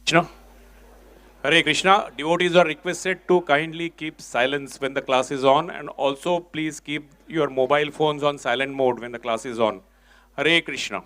Krishna. Hare Krishna. Devotees are requested to kindly keep silence when the class is on, and also please keep your mobile phones on silent mode when the class is on. Hare Krishna.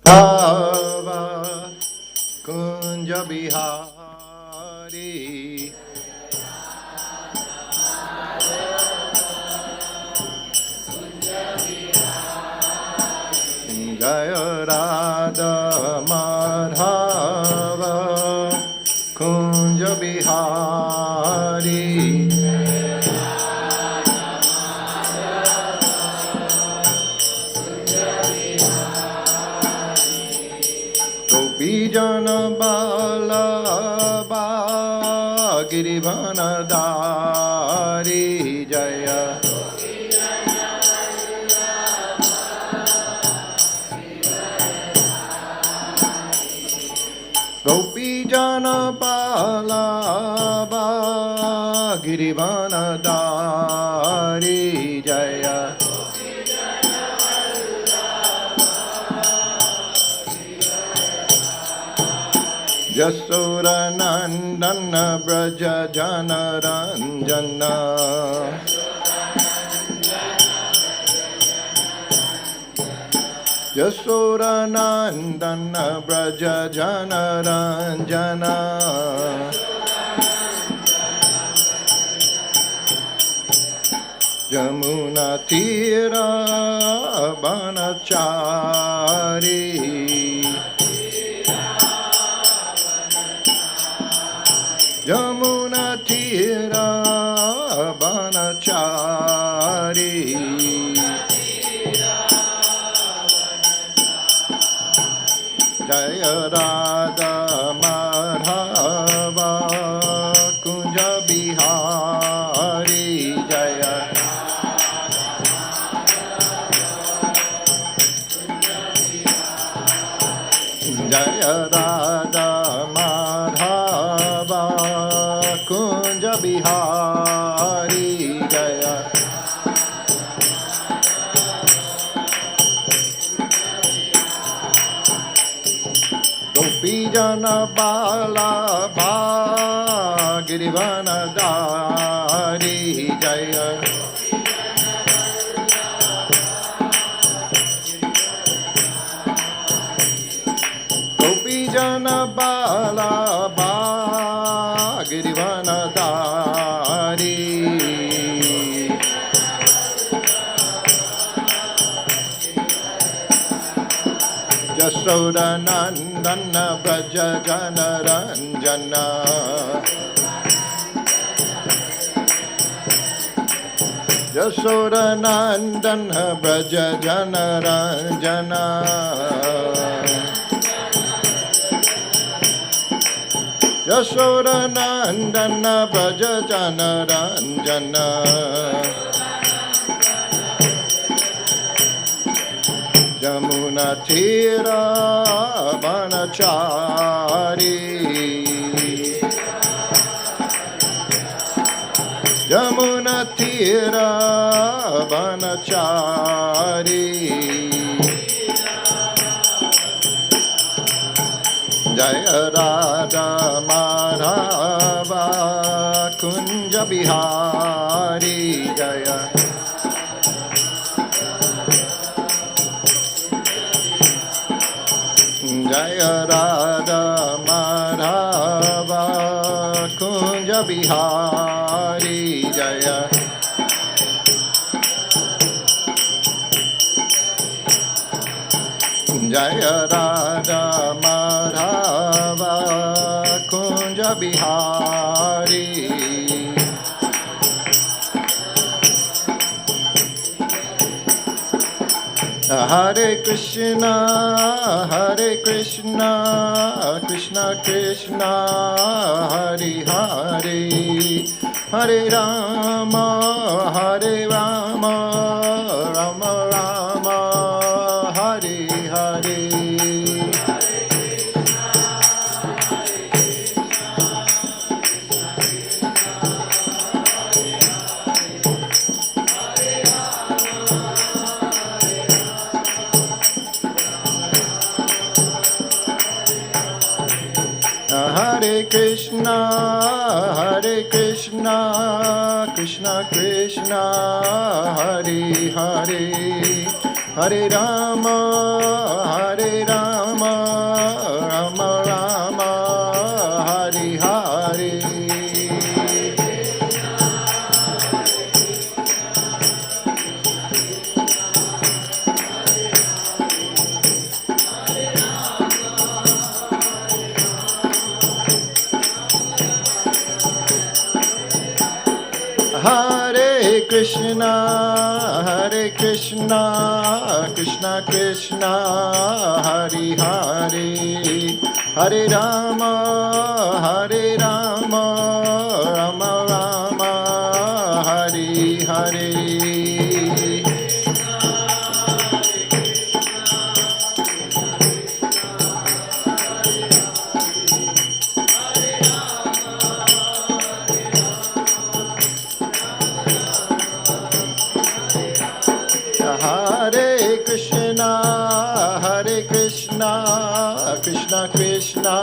Bhava Kunja Bihari Jaya Radha Madhava Kunja Bihari Gopijana Balaba Girivanadari Jaya Gopijana Balaba Girivanadari Jaya Jasura Nandana Braja Jana Ranjana Jasura Nandana Braja Jana Ranjana Jamuna Tira Banachari Jamuna Tira Banachari Jaya Radha Madhava Kunja Bihari Jaya Jaya Radha Madhava Kunja Bihari Jaya Gopijana Bala Bhagirivanadari Jaya Gopijana Bala Bhagirivanadari Jasoda Nandana Braja Jana Ranjana Jasoda Nandana Braja Jana Ranjana Jasoda Nandana Braja Jana Ranjana Jamuna Tira Banachari Jamuna Tira Banachari Jaya Radha Madhava Kunja Bihari Jaya Jaya Radha Madhava Kunja Bihari Jaya Jaya Radha Madhava Kunja Bihari Hare Krishna, Krishna Krishna, Hare Hare, Hare Rama, Rama Rama, Hare Hare. Hare Krishna, Krishna Krishna, Hare Hare, Hare Rama, Rama Rama, Hare Hare. Hare Krishna, Krishna Krishna, Hare Hare, Hare Rama, Rama Rama, Hare Hare. Hare Krishna, Krishna Krishna,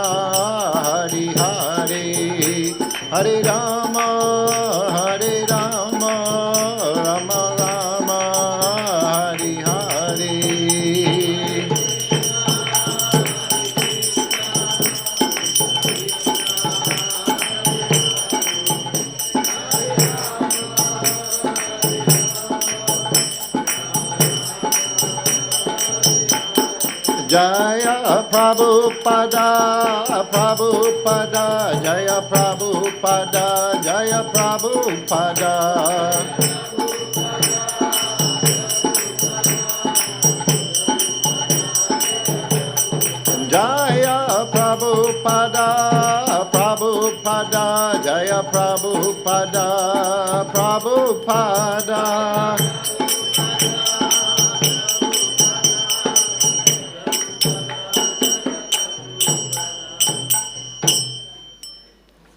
Hare Hare, Hare Rama, Rama Rama, Hare Hare. Jaya Prabhupada, Jaya Prabhupada, Jaya Prabhupada. Jaya Prabhupada, Jaya Prabhupada, Prabhupada.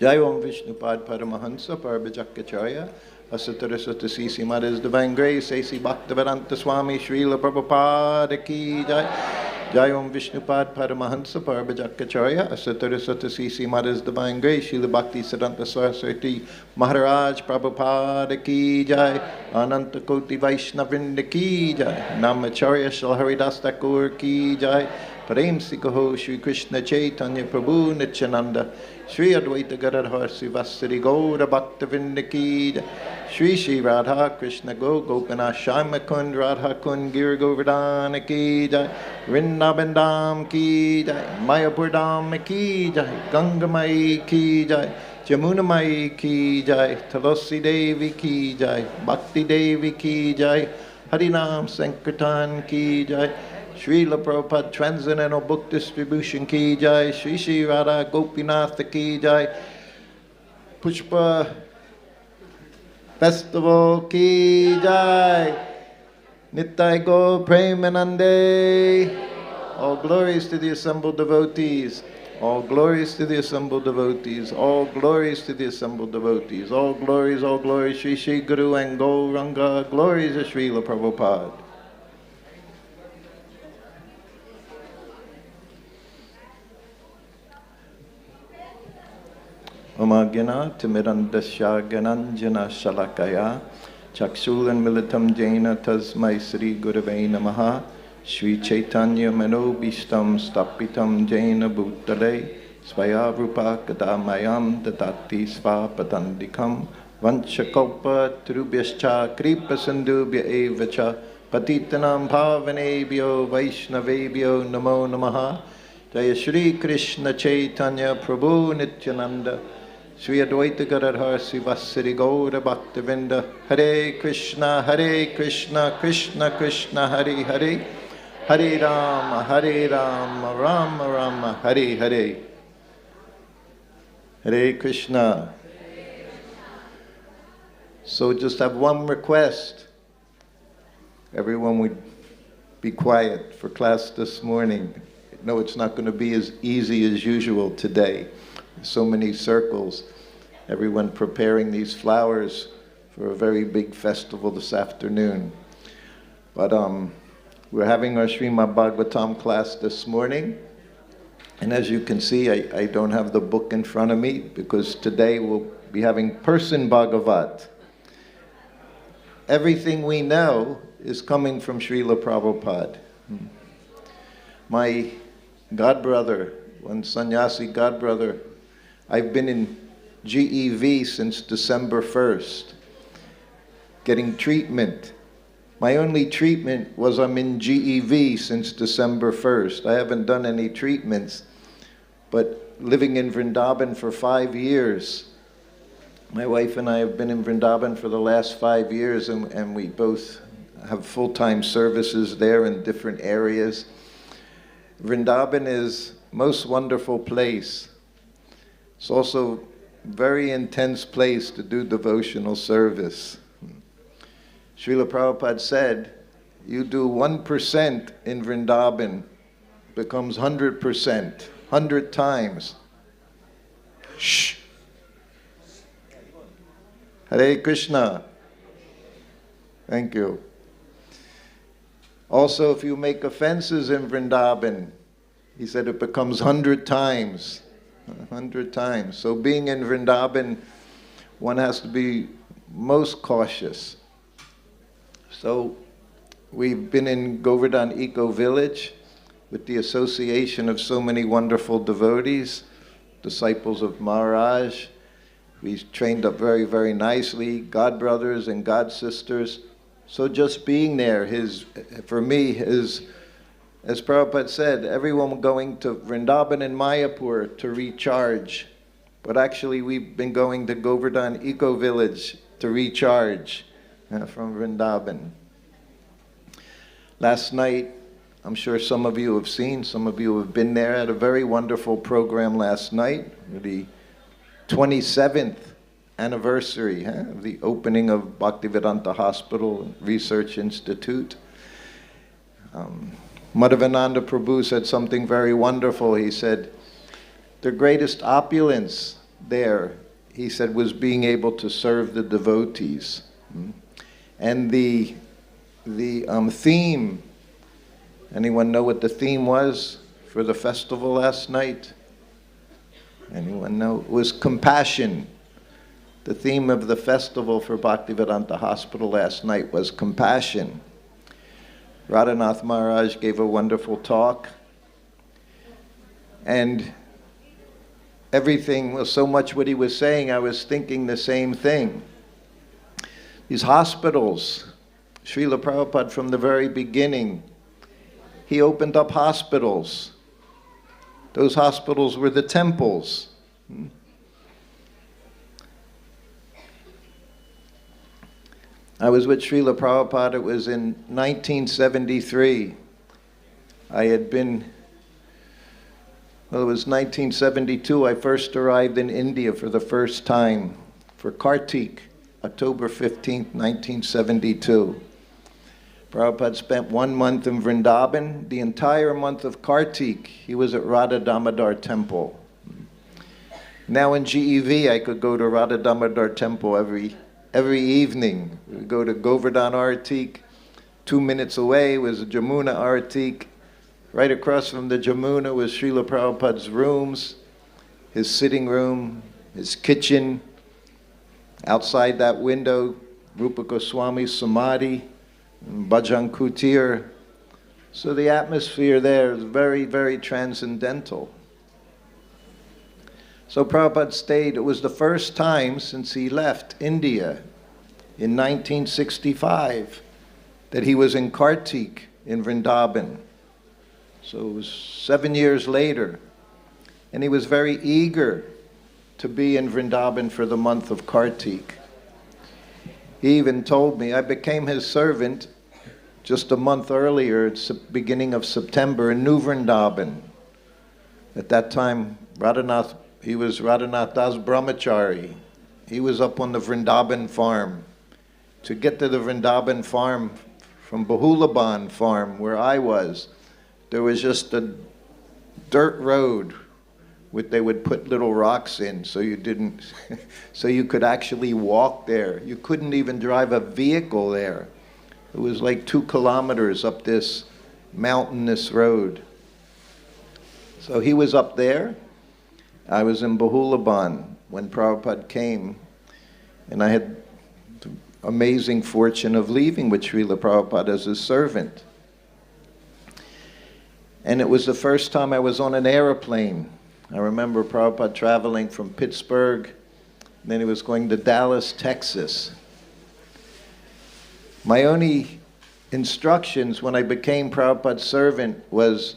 Jai Om Vishnupad Paramahansa Parabhajakacharya Asataraswata Sisi Mother's Divine Grace A.C. Bhaktivedanta Swami Srila Prabhupada Ki Jai. Jai Om Vishnupad Paramahansa Parabhajakacharya Asataraswata Sisi Mother's Divine Grace Srila Bhakti Siddhanta Saraswati Maharaj Prabhupada Ki Jai. Ananta Koti Vaishnavrinda Ki Jai. Namacharya Shri Haridas Thakur Ki Jai. Prem Sikaho Shri Krishna Chaitanya Prabhu Nityananda Shri Advaita Gadadhar Sivasari Gaura Bhaktavinda Ki Jai. Shri Radha Krishna Gopinath Shama Kund Radha Kund Gir Govardhana Ki Jai. Vrindavandam Ki Jai. Mayapur Dham Ki Jai. Gangamai Ki Jai. Jamunamai Ki Jai. Tulasi Devi Ki Jai. Bhakti Devi Ki Jai. Harinam Sankirtan Ki Jai. Srila Prabhupada Transcendental Book Distribution Ki Jai. Shri Radha Gopinath Ki Jai. Pushpa Festival Ki Jai. Nittai Go Premanande. All glories to the assembled devotees. All glories to the assembled devotees. All glories to the assembled devotees. All glories, Shri Guru and Gauranga. Glories of Srila Prabhupada. Omagena Timirandasya Gananjana Shalakaya Chakshulan Militam Jaina Tasmai Sri Gurave Namaha Shri Chaitanya Manobishtam Stapitam Jaina Bhutale Svaya Rupa Kadamayam Dadati Svapatandikam Vanchakopa Trubhyascha Kripa Sindhubhya Evacha Patitanam Bhavanebhyo Vaishnavebhyo Namo Namaha Jaya Shri Krishna Chaitanya Prabhu Nityananda Shri Advaita Gadadhar Sivasari Gaura Bhaktavinda Hare Krishna Krishna Krishna Hare Hare Hare Rama, Rama Rama, Hare Hare. Hare Krishna. So just have one request. Everyone would be quiet for class this morning. No, it's not going to be as easy as usual today. So many circles. Everyone preparing these flowers for a very big festival this afternoon. But we're having our Srimad Bhagavatam class this morning. And as you can see, I don't have the book in front of me because today we'll be having Person Bhagavat. Everything we know is coming from Srila Prabhupada. My godbrother, one sannyasi godbrother, I've been in GEV since December 1st, getting treatment. My only treatment was I'm in GEV since December 1st. I haven't done any treatments, but living in Vrindavan for 5 years. My wife and I have been in Vrindavan for the last 5 years, and we both have full-time services there in different areas. Vrindavan is most wonderful place. It's also very intense place to do devotional service. Srila Prabhupada said, you do 1% in Vrindavan, becomes 100%, 100 times. Shh. Hare Krishna. Thank you. Also, if you make offenses in Vrindavan, he said it becomes 100 times. 100 times. So being in Vrindavan, one has to be most cautious. So we've been in Govardhan Eco Village with the association of so many wonderful devotees, disciples of Maharaj. We trained up very, very nicely, God brothers and God sisters. So just being there, for me, as Prabhupada said, everyone going to Vrindavan and Mayapur to recharge. But actually we've been going to Govardhan Eco Village to recharge from Vrindavan. Last night, I'm sure some of you have seen, some of you have been there, at a very wonderful program last night, the 27th anniversary of the opening of Bhaktivedanta Hospital and Research Institute. Madhavananda Prabhu said something very wonderful. He said, the greatest opulence there, he said, was being able to serve the devotees. And the theme, anyone know what the theme was for the festival last night? Anyone know? It was compassion. The theme of the festival for Bhaktivedanta Hospital last night was compassion. Radhanath Maharaj gave a wonderful talk. And everything was so much what he was saying, I was thinking the same thing. These hospitals, Srila Prabhupada from the very beginning, he opened up hospitals. Those hospitals were the temples. I was with Srila Prabhupada, it was in 1973. I had been, well, it was 1972, I first arrived in India for the first time for Kartik, October 15th, 1972. Prabhupada spent 1 month in Vrindavan. The entire month of Kartik, he was at Radha Damodar Temple. Now in GEV, I could go to Radha Damodar Temple every evening. We would go to Govardhan Artik. 2 minutes away was Jamuna Artik. Right across from the Jamuna was Srila Prabhupada's rooms, his sitting room, his kitchen. Outside that window, Rupa Goswami's Samadhi, Bhajan Kutir. So the atmosphere there is very, very transcendental. So Prabhupada stayed, it was the first time since he left India in 1965 that he was in Kartik in Vrindavan. So it was 7 years later. And he was very eager to be in Vrindavan for the month of Kartik. He even told me, I became his servant just a month earlier, it's the beginning of September, in New Vrindavan. At that time, he was Radhanath Das Brahmachari. He was up on the Vrindavan farm. To get to the Vrindavan farm from Bahulaban farm, where I was, there was just a dirt road which they would put little rocks in so you could actually walk there. You couldn't even drive a vehicle there. It was like 2 kilometers up this mountainous road. So he was up there. I was in Bahulaban when Prabhupada came, and I had the amazing fortune of leaving with Srila Prabhupada as his servant. And it was the first time I was on an airplane. I remember Prabhupada traveling from Pittsburgh, and then he was going to Dallas, Texas. My only instructions when I became Prabhupada's servant was,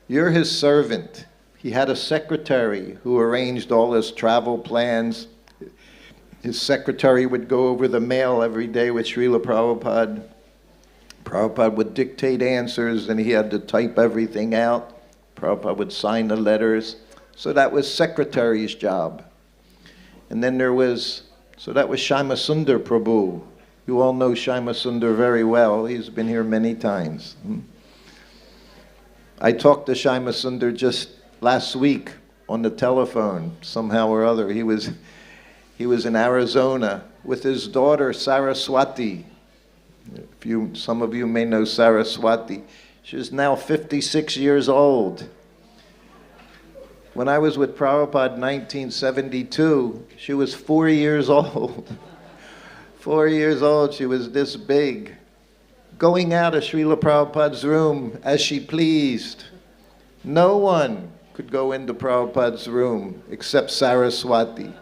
you're his servant. He had a secretary who arranged all his travel plans. His secretary would go over the mail every day with Srila Prabhupada. Prabhupada would dictate answers, and he had to type everything out. Prabhupada would sign the letters. So that was secretary's job. And then that was Shyamasundar Prabhu. You all know Shyamasundar very well. He's been here many times. I talked to Shyamasundar just last week on the telephone, somehow or other. He was in Arizona with his daughter Saraswati. Some of you may know Saraswati. She's now 56 years old. When I was with Prabhupada in 1972, she was 4 years old. 4 years old, she was this big. Going out of Srila Prabhupada's room as she pleased. No one could go into Prabhupada's room except Saraswati.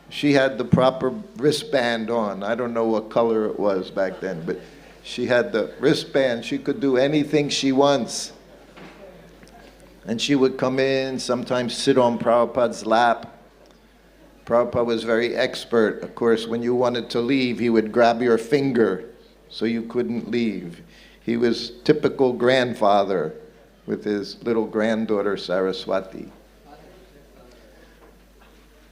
She had the proper wristband on. I don't know what color it was back then, but she had the wristband. She could do anything she wants. And she would come in, sometimes sit on Prabhupada's lap. Prabhupada was very expert. Of course, when you wanted to leave, he would grab your finger so you couldn't leave. He was typical grandfather with his little granddaughter, Saraswati.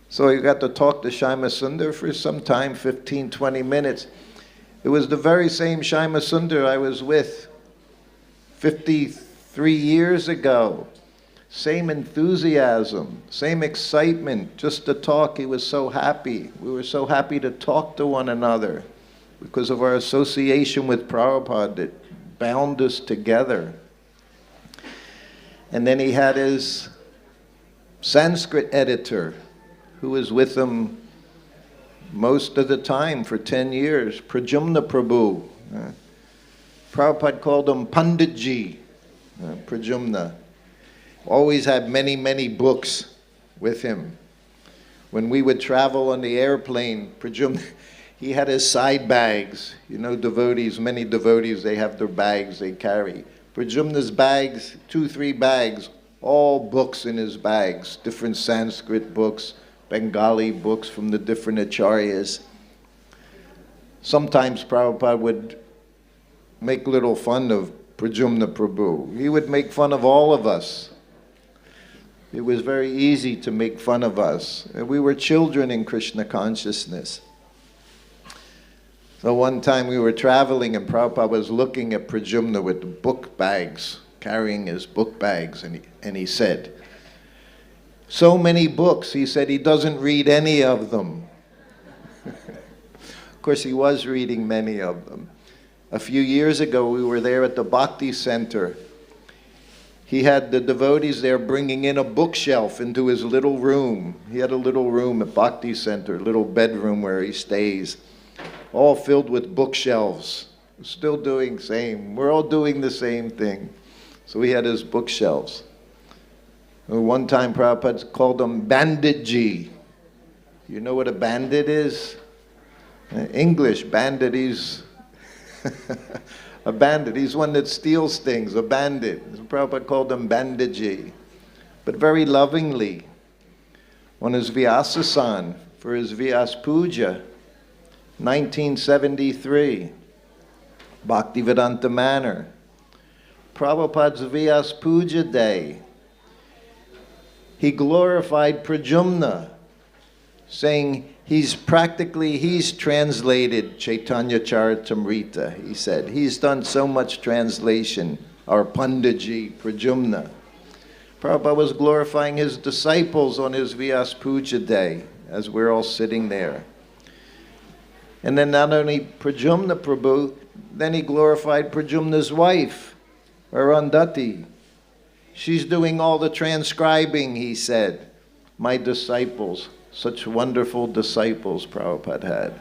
So I got to talk to Shyamasundar for some time, 15, 20 minutes. It was the very same Shyamasundar I was with 53 years ago. Same enthusiasm, same excitement, just to talk. He was so happy. We were so happy to talk to one another because of our association with Prabhupada that bound us together. And then he had his Sanskrit editor who was with him most of the time for 10 years, Pradyumna Prabhu. Prabhupada called him Panditji, Pradyumna. Always had many, many books with him. When we would travel on the airplane, Pradyumna, he had his side bags. You know, devotees, many devotees, they have their bags they carry. Pradyumna's bags, 2, 3 bags, all books in his bags, different Sanskrit books, Bengali books from the different acharyas. Sometimes Prabhupada would make little fun of Pradyumna Prabhu. He would make fun of all of us. It was very easy to make fun of us. We were children in Krishna consciousness. So one time we were traveling and Prabhupada was looking at Pradyumna with the book bags, carrying his book bags, and he said, so many books, he said he doesn't read any of them. Of course he was reading many of them. A few years ago we were there at the Bhakti Center. He had the devotees there bringing in a bookshelf into his little room. He had a little room at Bhakti Center, a little bedroom where he stays, all filled with bookshelves. Still doing same. We're all doing the same thing. So he had his bookshelves. One time Prabhupada called him Banditji. You know what a bandit is? English, bandit, he's a bandit. He's one that steals things, a bandit. Prabhupada called him Banditji. But very lovingly, on his Vyasasan, for his Vyas Puja, 1973, Bhaktivedanta manner. Prabhupada's Vyas Puja Day, he glorified Pradyumna, saying he's translated Chaitanya Charitamrita, he said. He's done so much translation, our Panditji, Pradyumna. Prabhupada was glorifying his disciples on his Vyas Puja Day, as we're all sitting there. And then not only Pradyumna Prabhu, then he glorified Pradyumna's wife, Arundhati. She's doing all the transcribing, he said. My disciples, such wonderful disciples Prabhupada had.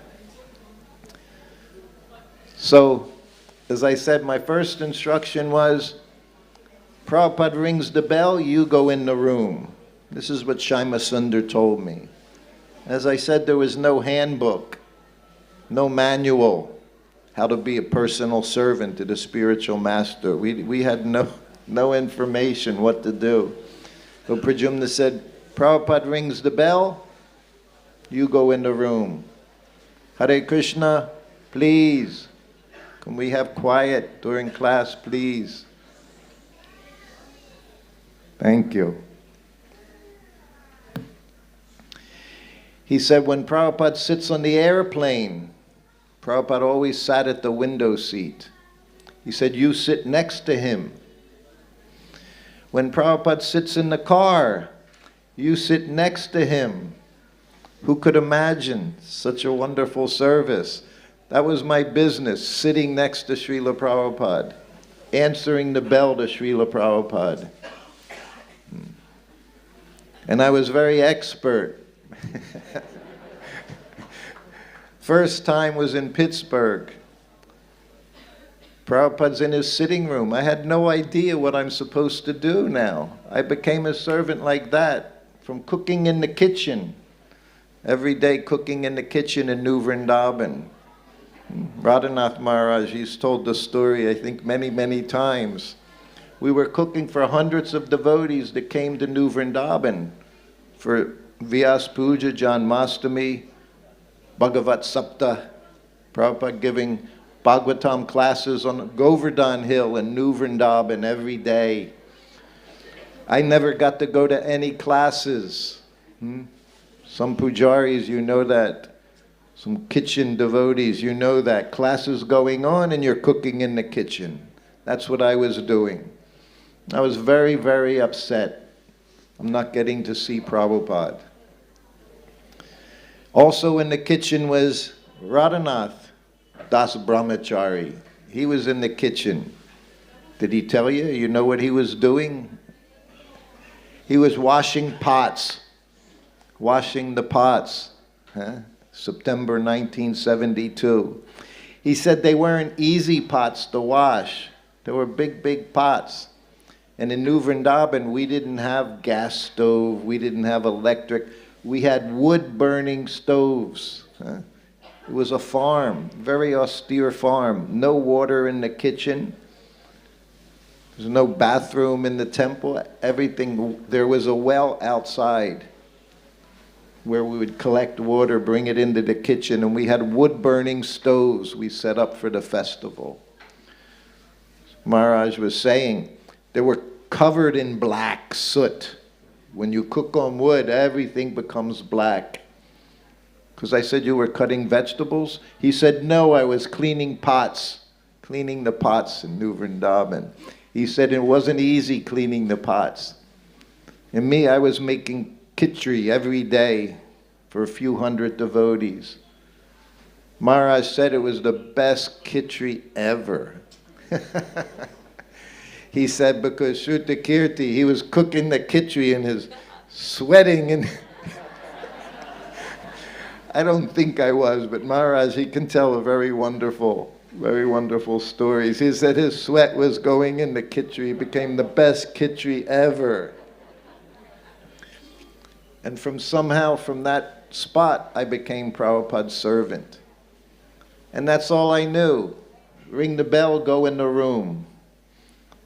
So, as I said, my first instruction was, Prabhupada rings the bell, you go in the room. This is what Shyama Sundar told me. As I said, there was no handbook, no manual, how to be a personal servant to the spiritual master. We had no information what to do. So Pradyumna said, Prabhupada rings the bell, you go in the room. Hare Krishna, please, can we have quiet during class, please? Thank you. He said when Prabhupada sits on the airplane, Prabhupada always sat at the window seat. He said, you sit next to him. When Prabhupada sits in the car, you sit next to him. Who could imagine such a wonderful service? That was my business, sitting next to Srila Prabhupada, answering the bell to Srila Prabhupada. And I was very expert. First time was in Pittsburgh. Prabhupada's in his sitting room. I had no idea what I'm supposed to do now. I became a servant like that, from cooking in the kitchen. Every day cooking in the kitchen in New Vrindavan. Radhanath Maharaj, he's told the story, I think, many, many times. We were cooking for hundreds of devotees that came to New Vrindavan for Vyas Puja, Janmastami, Bhagavat Sapta, Prabhupada giving Bhagavatam classes on Govardhan Hill in New Vrindavan every day. I never got to go to any classes. Some pujaris, you know that. Some kitchen devotees, you know that. Classes going on and you're cooking in the kitchen. That's what I was doing. I was very, very upset. I'm not getting to see Prabhupada. Also in the kitchen was Radhanath Das Brahmachari. He was in the kitchen. Did he tell you? You know what he was doing? He was washing pots. Washing the pots. September 1972. He said they weren't easy pots to wash. They were big, big pots. And in New Vrindavan, we didn't have gas stove, we didn't have electric, we had wood-burning stoves. It was a farm, very austere farm. No water in the kitchen. There's no bathroom in the temple. Everything, there was a well outside where we would collect water, bring it into the kitchen, and we had wood-burning stoves we set up for the festival. Maharaj was saying, they were covered in black soot. When you cook on wood, everything becomes black. Because I said you were cutting vegetables? He said, no, I was cleaning pots, cleaning the pots in New Vrindavan. He said it wasn't easy cleaning the pots. And me, I was making khichdi every day for a few hundred devotees. Maharaj said it was the best khichdi ever. He said because Shrutakirti, he was cooking the khichdi and his sweating and I don't think I was, but Maharaj, he can tell a very wonderful stories. He said his sweat was going in the khichdi. It became the best khichdi ever. And from that spot, I became Prabhupada's servant. And that's all I knew. Ring the bell, go in the room.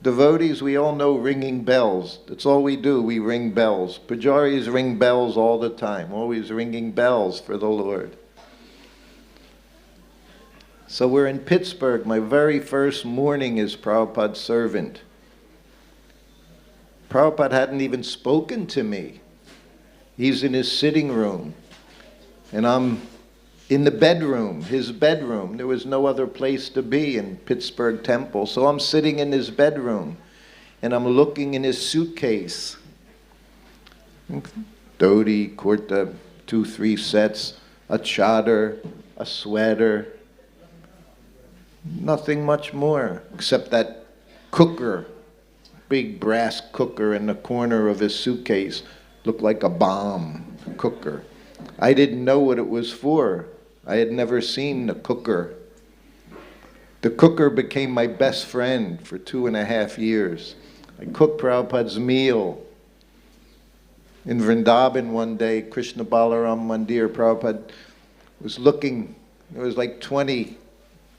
Devotees, we all know ringing bells. That's all we do, we ring bells. Pujaris ring bells all the time, always ringing bells for the Lord. So we're in Pittsburgh. My very first morning as Prabhupada's servant. Prabhupada hadn't even spoken to me. He's in his sitting room, and I'm in the bedroom, his bedroom. There was no other place to be in Pittsburgh Temple. So I'm sitting in his bedroom, and I'm looking in his suitcase. Dhoti, kurta, 2-3 sets, a chadar, a sweater. Nothing much more, except that cooker, big brass cooker in the corner of his suitcase. Looked like a bomb cooker. I didn't know what it was for. I had never seen the cooker. The cooker became my best friend for 2.5 years. I cooked Prabhupada's meal. In Vrindavan one day, Krishna Balaram Mandir, Prabhupada was looking, there was like 20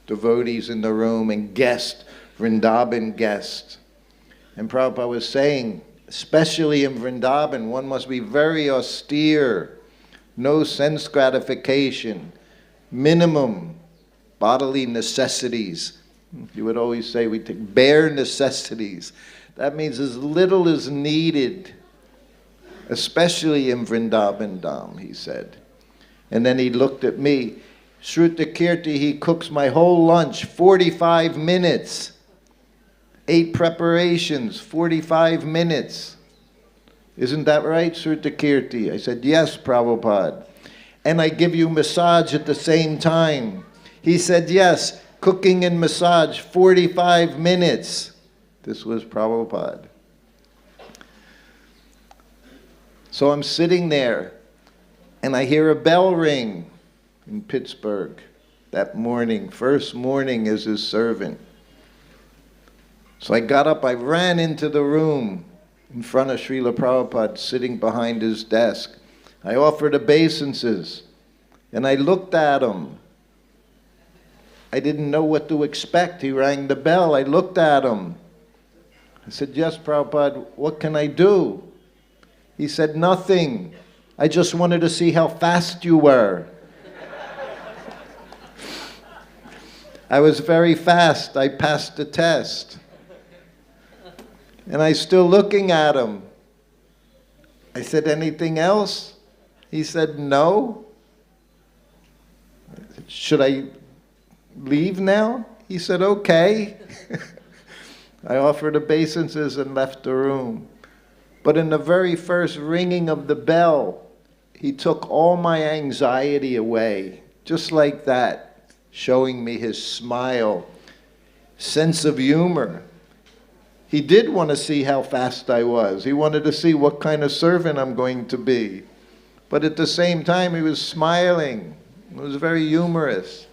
devotees in the room and guests, Vrindavan guests. And Prabhupada was saying, especially in Vrindavan, one must be very austere, no sense gratification, minimum bodily necessities. You would always say we take bare necessities. That means as little as needed, especially in Vrindavan Dham, he said. And then he looked at me. Shrutakirti, he cooks my whole lunch, 45 minutes. 8 preparations, 45 minutes. Isn't that right, Shrutakirti? I said, yes, Prabhupada. And I give you massage at the same time. He said, yes, cooking and massage, 45 minutes. This was Prabhupada. So I'm sitting there, and I hear a bell ring in Pittsburgh that morning, first morning as his servant. So I got up, I ran into the room in front of Srila Prabhupada, sitting behind his desk. I offered obeisances, and I looked at him. I didn't know what to expect. He rang the bell. I looked at him. I said, yes, Prabhupada, what can I do? He said, nothing. I just wanted to see how fast you were. I was very fast. I passed the test. And I still looking at him. I said, anything else? He said, no. I said, should I leave now? He said, okay. I offered obeisances and left the room. But in the very first ringing of the bell, he took all my anxiety away, just like that, showing me his smile, sense of humor. He did want to see how fast I was. He wanted to see what kind of servant I'm going to be. But at the same time, he was smiling. It was very humorous.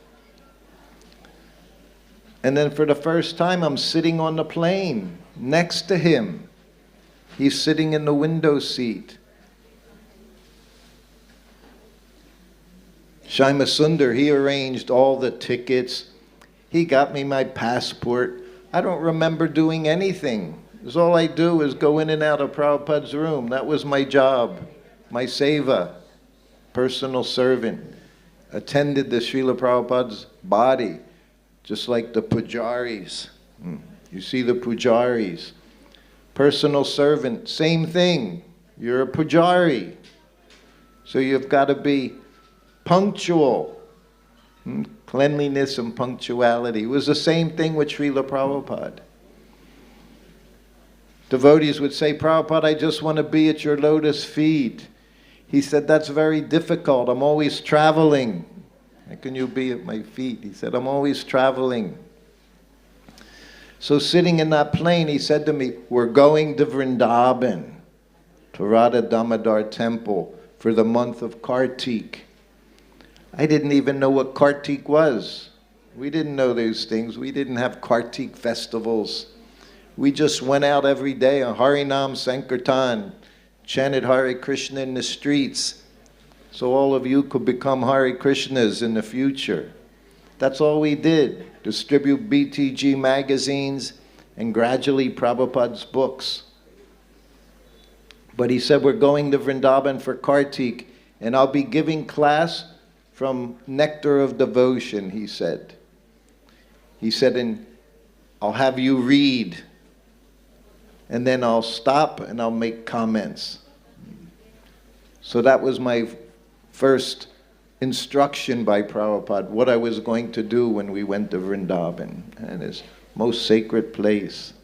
And then for the first time, I'm sitting on the plane next to him. He's sitting in the window seat. Shima Sundar, he arranged all the tickets. He got me my passport. I don't remember doing anything. Because all I do is go in and out of Prabhupada's room. That was my job, my seva, personal servant. Attended the Srila Prabhupada's body, just like the pujaris. You see the pujaris. Personal servant, same thing. You're a pujari. So you've got to be punctual. Cleanliness and punctuality. It was the same thing with Srila Prabhupada. Devotees would say, Prabhupada, I just want to be at your lotus feet. He said, that's very difficult. I'm always traveling. How can you be at my feet? He said, I'm always traveling. So sitting in that plane, he said to me, we're going to Vrindavan, to Radha Damodar temple for the month of Kartik. I didn't even know what Kartik was. We didn't know those things. We didn't have Kartik festivals. We just went out every day on Harinam Sankirtan, chanted Hare Krishna in the streets, so all of you could become Hare Krishnas in the future. That's all we did. Distribute BTG magazines and gradually Prabhupada's books. But he said, we're going to Vrindavan for Kartik, and I'll be giving class from Nectar of Devotion, he said. He said, and I'll have you read, and then I'll stop and I'll make comments. So that was my first instruction by Prabhupada, what I was going to do when we went to Vrindavan, and his most sacred place.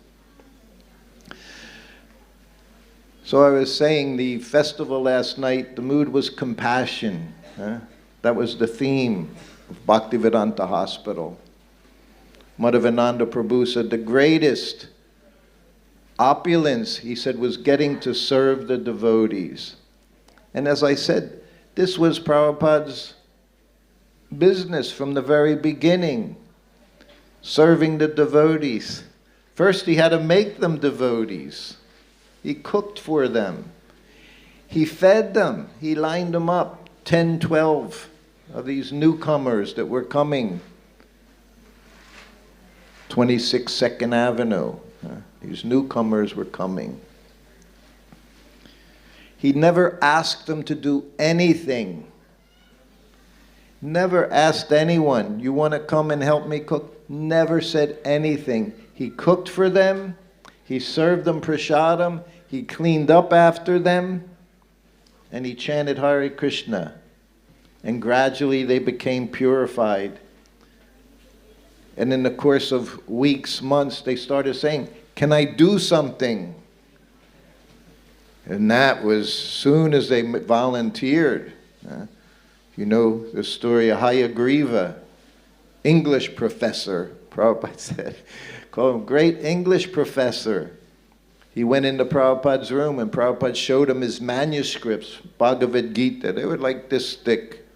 So I was saying the festival last night, the mood was compassion. That was the theme of Bhaktivedanta Hospital. Madhavananda Prabhu said the greatest opulence, he said, was getting to serve the devotees. And as I said, this was Prabhupada's business from the very beginning, serving the devotees. First he had to make them devotees. He cooked for them. He fed them. He lined them up, 10, 12 of these newcomers that were coming. 26 2nd Avenue. These newcomers were coming. He never asked them to do anything. Never asked anyone, you want to come and help me cook? Never said anything. He cooked for them. He served them prasadam. He cleaned up after them. And he chanted Hare Krishna. And gradually they became purified. And in the course of weeks, months, they started saying, can I do something? And that was soon as they volunteered. You know the story of Hayagriva, English professor, Prabhupada said, call him great English professor. He went into Prabhupada's room and Prabhupada showed him his manuscripts, Bhagavad Gita. They were like this thick,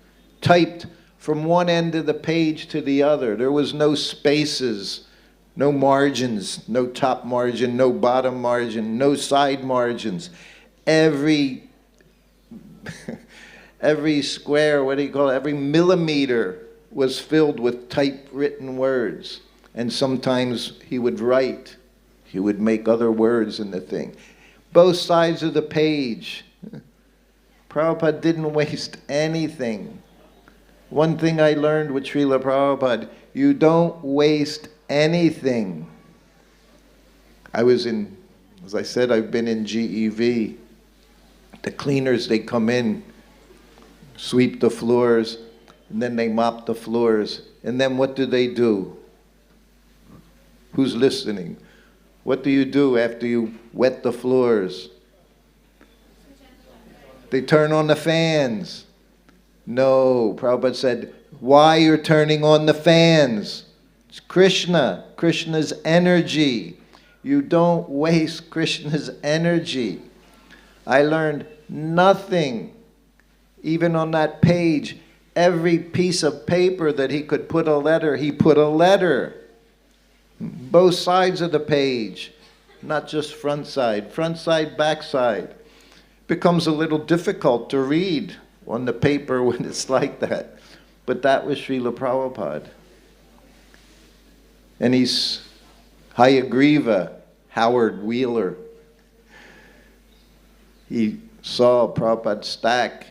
typed from one end of the page to the other. There was no spaces, no margins, no top margin, no bottom margin, no side margins. Every square, what do you call it, every millimeter was filled with typewritten words. And sometimes he would write. He would make other words in the thing. Both sides of the page. Prabhupada didn't waste anything. One thing I learned with Srila Prabhupada, you don't waste anything. I was in, as I said, I've been in GEV. The cleaners, they come in, sweep the floors, and then they mop the floors. And then what do? Who's listening? What do you do after you wet the floors? They turn on the fans. No, Prabhupada said, why you're turning on the fans? It's Krishna, Krishna's energy. You don't waste Krishna's energy. I learned nothing, even on that page. Every piece of paper that he could put a letter, he put a letter. Both sides of the page, not just front side, back side. Becomes a little difficult to read on the paper when it's like that. But that was Srila Prabhupada. And he's Hayagriva, Howard Wheeler. He saw Prabhupada's stack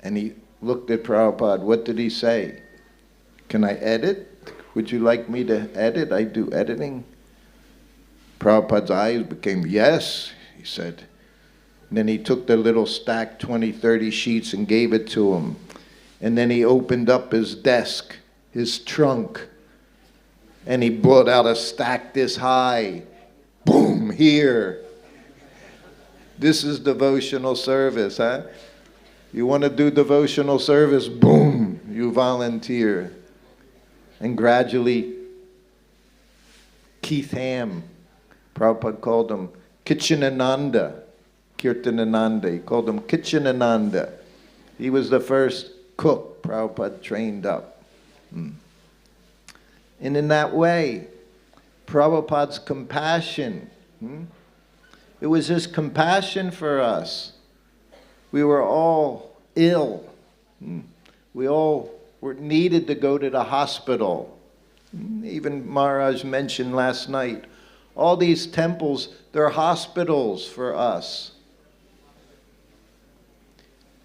and he looked at Prabhupada. What did he say? Can I edit? Would you like me to edit? I do editing. Prabhupada's eyes became, yes, he said. And then he took the little stack, 20, 30 sheets, and gave it to him. And then he opened up his desk, his trunk, and he brought out a stack this high. Boom, here. This is devotional service, huh? You want to do devotional service? Boom, you volunteer. And gradually, Keith Ham, Prabhupada called him Kitchenananda, Kirtanananda. He called him Kitchenananda. He was the first cook Prabhupada trained up. And in that way, Prabhupada's compassion, it was his compassion for us. We were all ill. We all were needed to go to the hospital. Even Maharaj mentioned last night, all these temples, they're hospitals for us.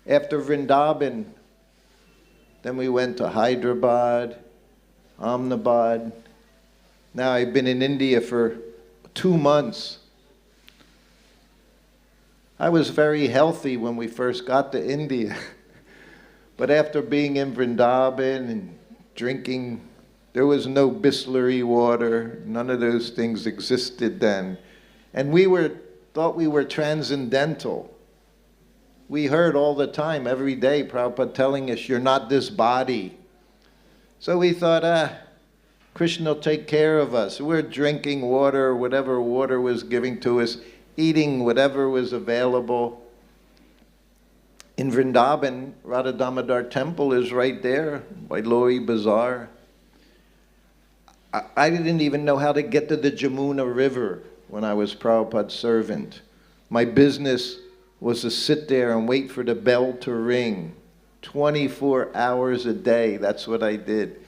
After Vrindavan, then we went to Hyderabad, Ahmedabad, Now I've been in India for 2 months. I was very healthy when we first got to India. But after being in Vrindavan and drinking, there was no Bisleri water. None of those things existed then. And we thought we were transcendental. We heard all the time, every day, Prabhupada telling us, you're not this body. So we thought, Krishna will take care of us. We're drinking water, whatever water was giving to us, eating whatever was available. In Vrindavan, Radha Damodar temple is right there by Loi Bazaar. I didn't even know how to get to the Jamuna River when I was Prabhupada's servant. My business was to sit there and wait for the bell to ring. 24 hours a day, that's what I did.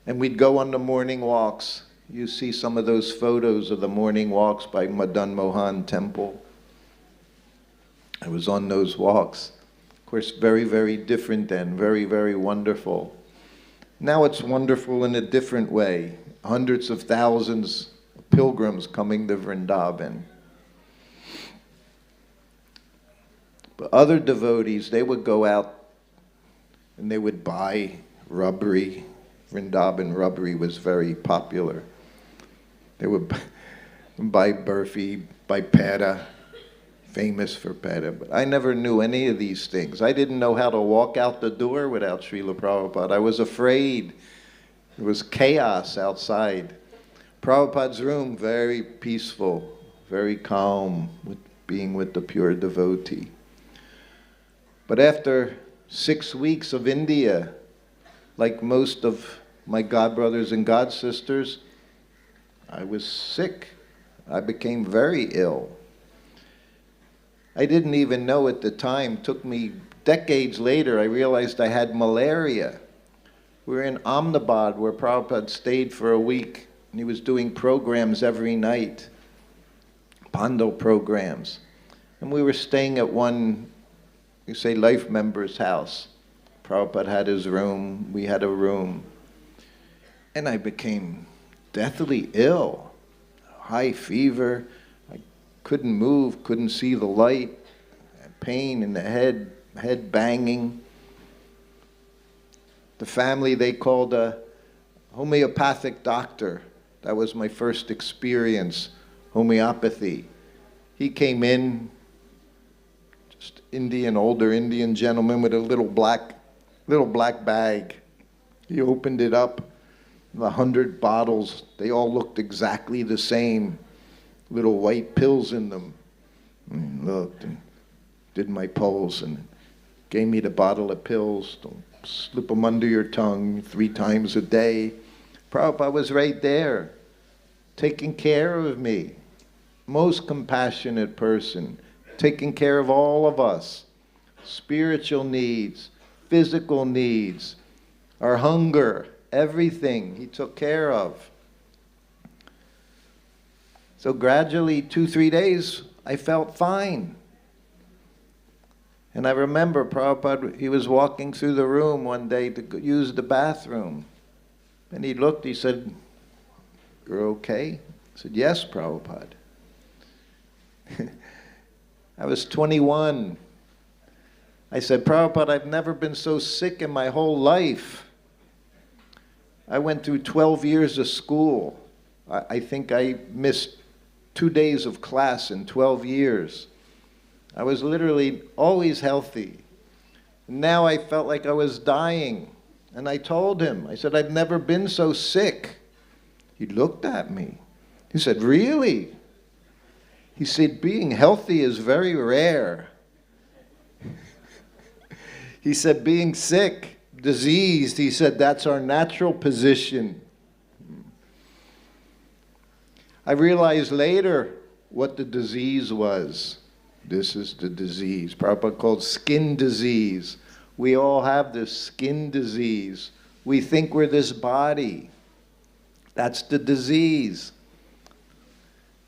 And we'd go on the morning walks. You see some of those photos of the morning walks by Madan Mohan Temple. I was on those walks. Of course, very, very different then, very, very wonderful. Now it's wonderful in a different way. Hundreds of thousands of pilgrims coming to Vrindavan. But other devotees, they would go out and they would buy rubbery. Vrindavan rubbery was very popular. They would buy burfi, buy peta, famous for peta. But I never knew any of these things. I didn't know how to walk out the door without Srila Prabhupada. I was afraid. There was chaos outside. Prabhupada's room, very peaceful, very calm, being with the pure devotee. But after 6 weeks of India, like most of my godbrothers and godsisters, I was sick. I became very ill. I didn't even know at the time. It took me decades later, I realized I had malaria. We were in Ahmedabad where Prabhupada stayed for a week, and he was doing programs every night, Pando programs. And we were staying at one, you say, life member's house. Prabhupada had his room, we had a room. And I became deathly ill, high fever. I couldn't move, couldn't see the light, pain in the head banging. The family, they called a homeopathic doctor. That was my first experience, homeopathy. He came in, just older Indian gentleman with a little black bag. He opened it up, 100 bottles. They all looked exactly the same, little white pills in them. And he looked and did my pulse and gave me the bottle of pills. Don't slip them under your tongue 3 times a day. Prabhupada was right there, taking care of me. Most compassionate person, taking care of all of us. Spiritual needs, physical needs, our hunger, everything he took care of. So gradually, 2-3 days, I felt fine. And I remember Prabhupada, he was walking through the room one day to use the bathroom. And he looked, he said, "You're okay?" I said, "Yes, Prabhupada." I was 21. I said, "Prabhupada, I've never been so sick in my whole life. I went through 12 years of school. I think I missed 2 days of class in 12 years. I was literally always healthy. Now I felt like I was dying. And I told him, I said, I've never been so sick. He looked at me. He said, "Really?" He said, "Being healthy is very rare." He said, "Being sick, diseased," he said, "that's our natural position." I realized later what the disease was. This is the disease. Prabhupada called skin disease. We all have this skin disease. We think we're this body. That's the disease.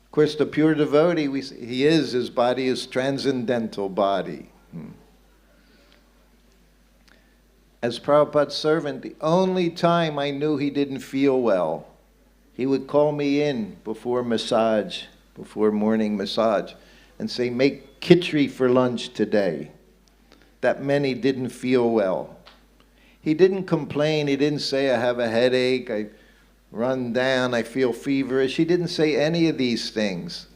Of course, the pure devotee, his body is transcendental body. As Prabhupada's servant, the only time I knew he didn't feel well He would call me in before massage, before morning massage, and say, make khichdi for lunch today. That meant he didn't feel well. He didn't complain. He didn't say, I have a headache, I run down, I feel feverish. He didn't say any of these things.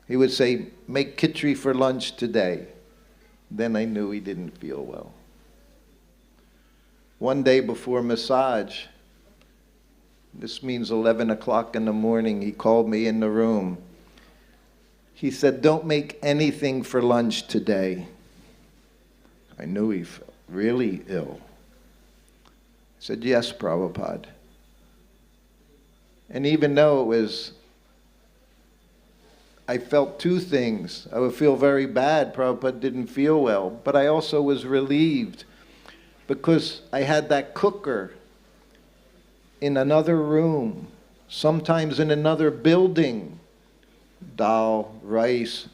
He would say, make khichdi for lunch today. Then I knew he didn't feel well. One day before massage, this means 11 o'clock in the morning, he called me in the room. He said, don't make anything for lunch today. I knew he felt really ill. I said, yes, Prabhupada. And even though it was, I felt two things. I would feel very bad, Prabhupada didn't feel well, but I also was relieved because I had that cooker in another room, sometimes in another building, dal, rice,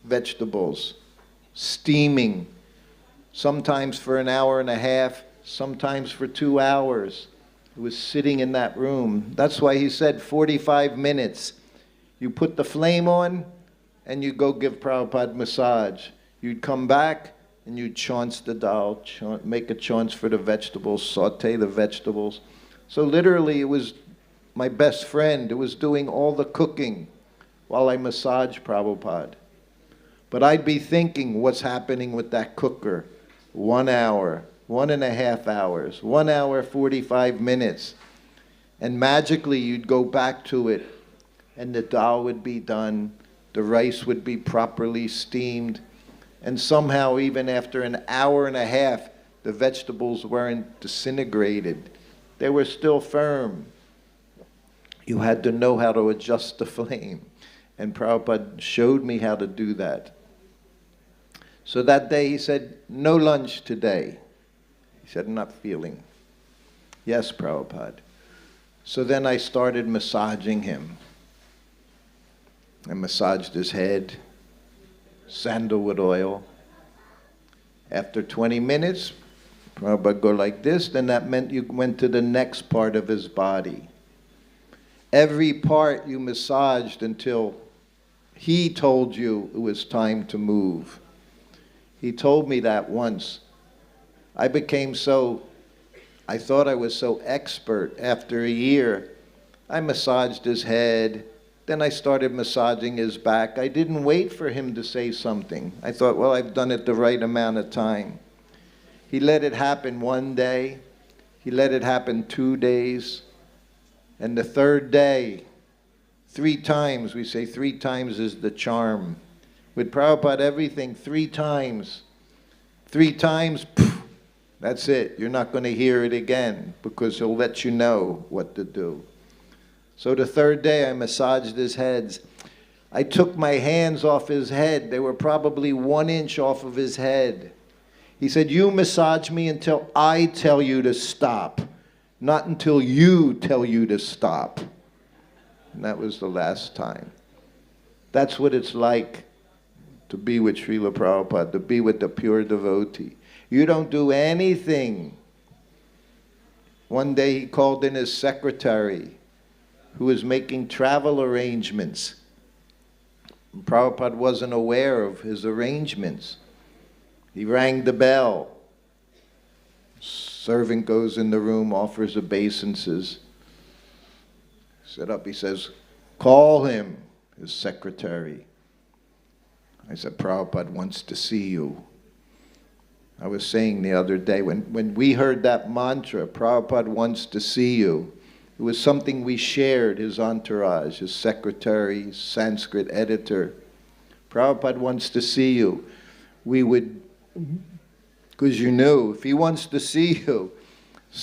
vegetables, steaming, sometimes for an hour and a half, sometimes for 2 hours. It was sitting in that room. That's why he said 45 minutes. You put the flame on and you go give Prabhupada massage. You'd come back and you'd chaunce the dal, make a chaunce for the vegetables, saute the vegetables. So literally it was my best friend who was doing all the cooking while I massaged Prabhupada. But I'd be thinking, what's happening with that cooker? 1 hour, 1.5 hours, 1 hour, 45 minutes. And magically you'd go back to it and the dal would be done, the rice would be properly steamed, and somehow even after an hour and a half, the vegetables weren't disintegrated. They were still firm. You had to know how to adjust the flame. And Prabhupada showed me how to do that. So that day he said, no lunch today. He said, I'm not feeling. Yes, Prabhupada. So then I started massaging him. I massaged his head, sandalwood oil. After 20 minutes, Prabhupada go like this, then that meant you went to the next part of his body. Every part you massaged until he told you it was time to move. He told me that once. I thought I was so expert. After a year, I massaged his head, then I started massaging his back. I didn't wait for him to say something. I thought, well, I've done it the right amount of time. He let it happen 1 day. He let it happen 2 days. And the third day, 3 times, we say 3 times is the charm. With Prabhupada, everything 3 times. 3 times, poof, that's it. You're not going to hear it again because he'll let you know what to do. So the third day, I massaged his head. I took my hands off his head. They were probably 1 inch off of his head. He said, you massage me until I tell you to stop, not until you tell you to stop. And that was the last time. That's what it's like to be with Srila Prabhupada, to be with the pure devotee. You don't do anything. One day he called in his secretary, who was making travel arrangements. Prabhupada wasn't aware of his arrangements. He rang the bell. Servant goes in the room, offers obeisances. Set up, he says, call him, his secretary. I said, Prabhupada wants to see you. I was saying the other day, when we heard that mantra, Prabhupada wants to see you, it was something we shared, his entourage, his secretary, Sanskrit editor. Prabhupada wants to see you. We would, because you knew, if he wants to see you,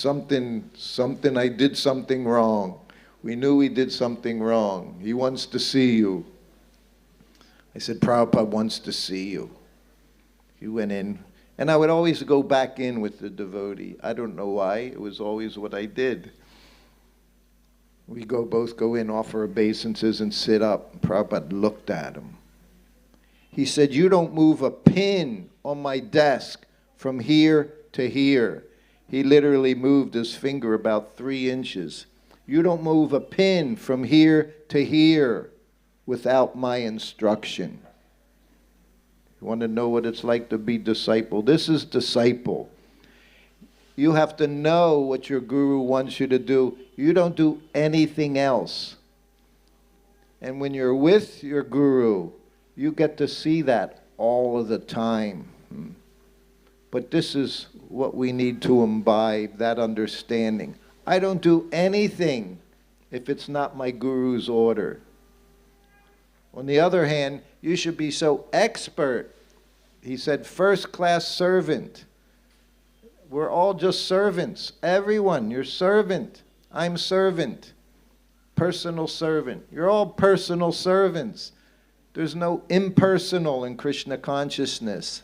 I did something wrong. We knew he did something wrong. He wants to see you. I said, Prabhupada wants to see you. He went in, and I would always go back in with the devotee. I don't know why. It was always what I did. We both go in, offer obeisances, and sit up. Prabhupada looked at him. He said, you don't move a pin on my desk from here to here. He literally moved his finger about 3 inches. You don't move a pin from here to here without my instruction. You want to know what it's like to be disciple? This is disciple. You have to know what your guru wants you to do. You don't do anything else. And when you're with your guru, you get to see that all of the time. But this is what we need to imbibe, that understanding. I don't do anything if it's not my guru's order. On the other hand, you should be so expert. He said, first-class servant. We're all just servants. Everyone, you're servant. I'm servant. Personal servant. You're all personal servants. There's no impersonal in Krishna consciousness.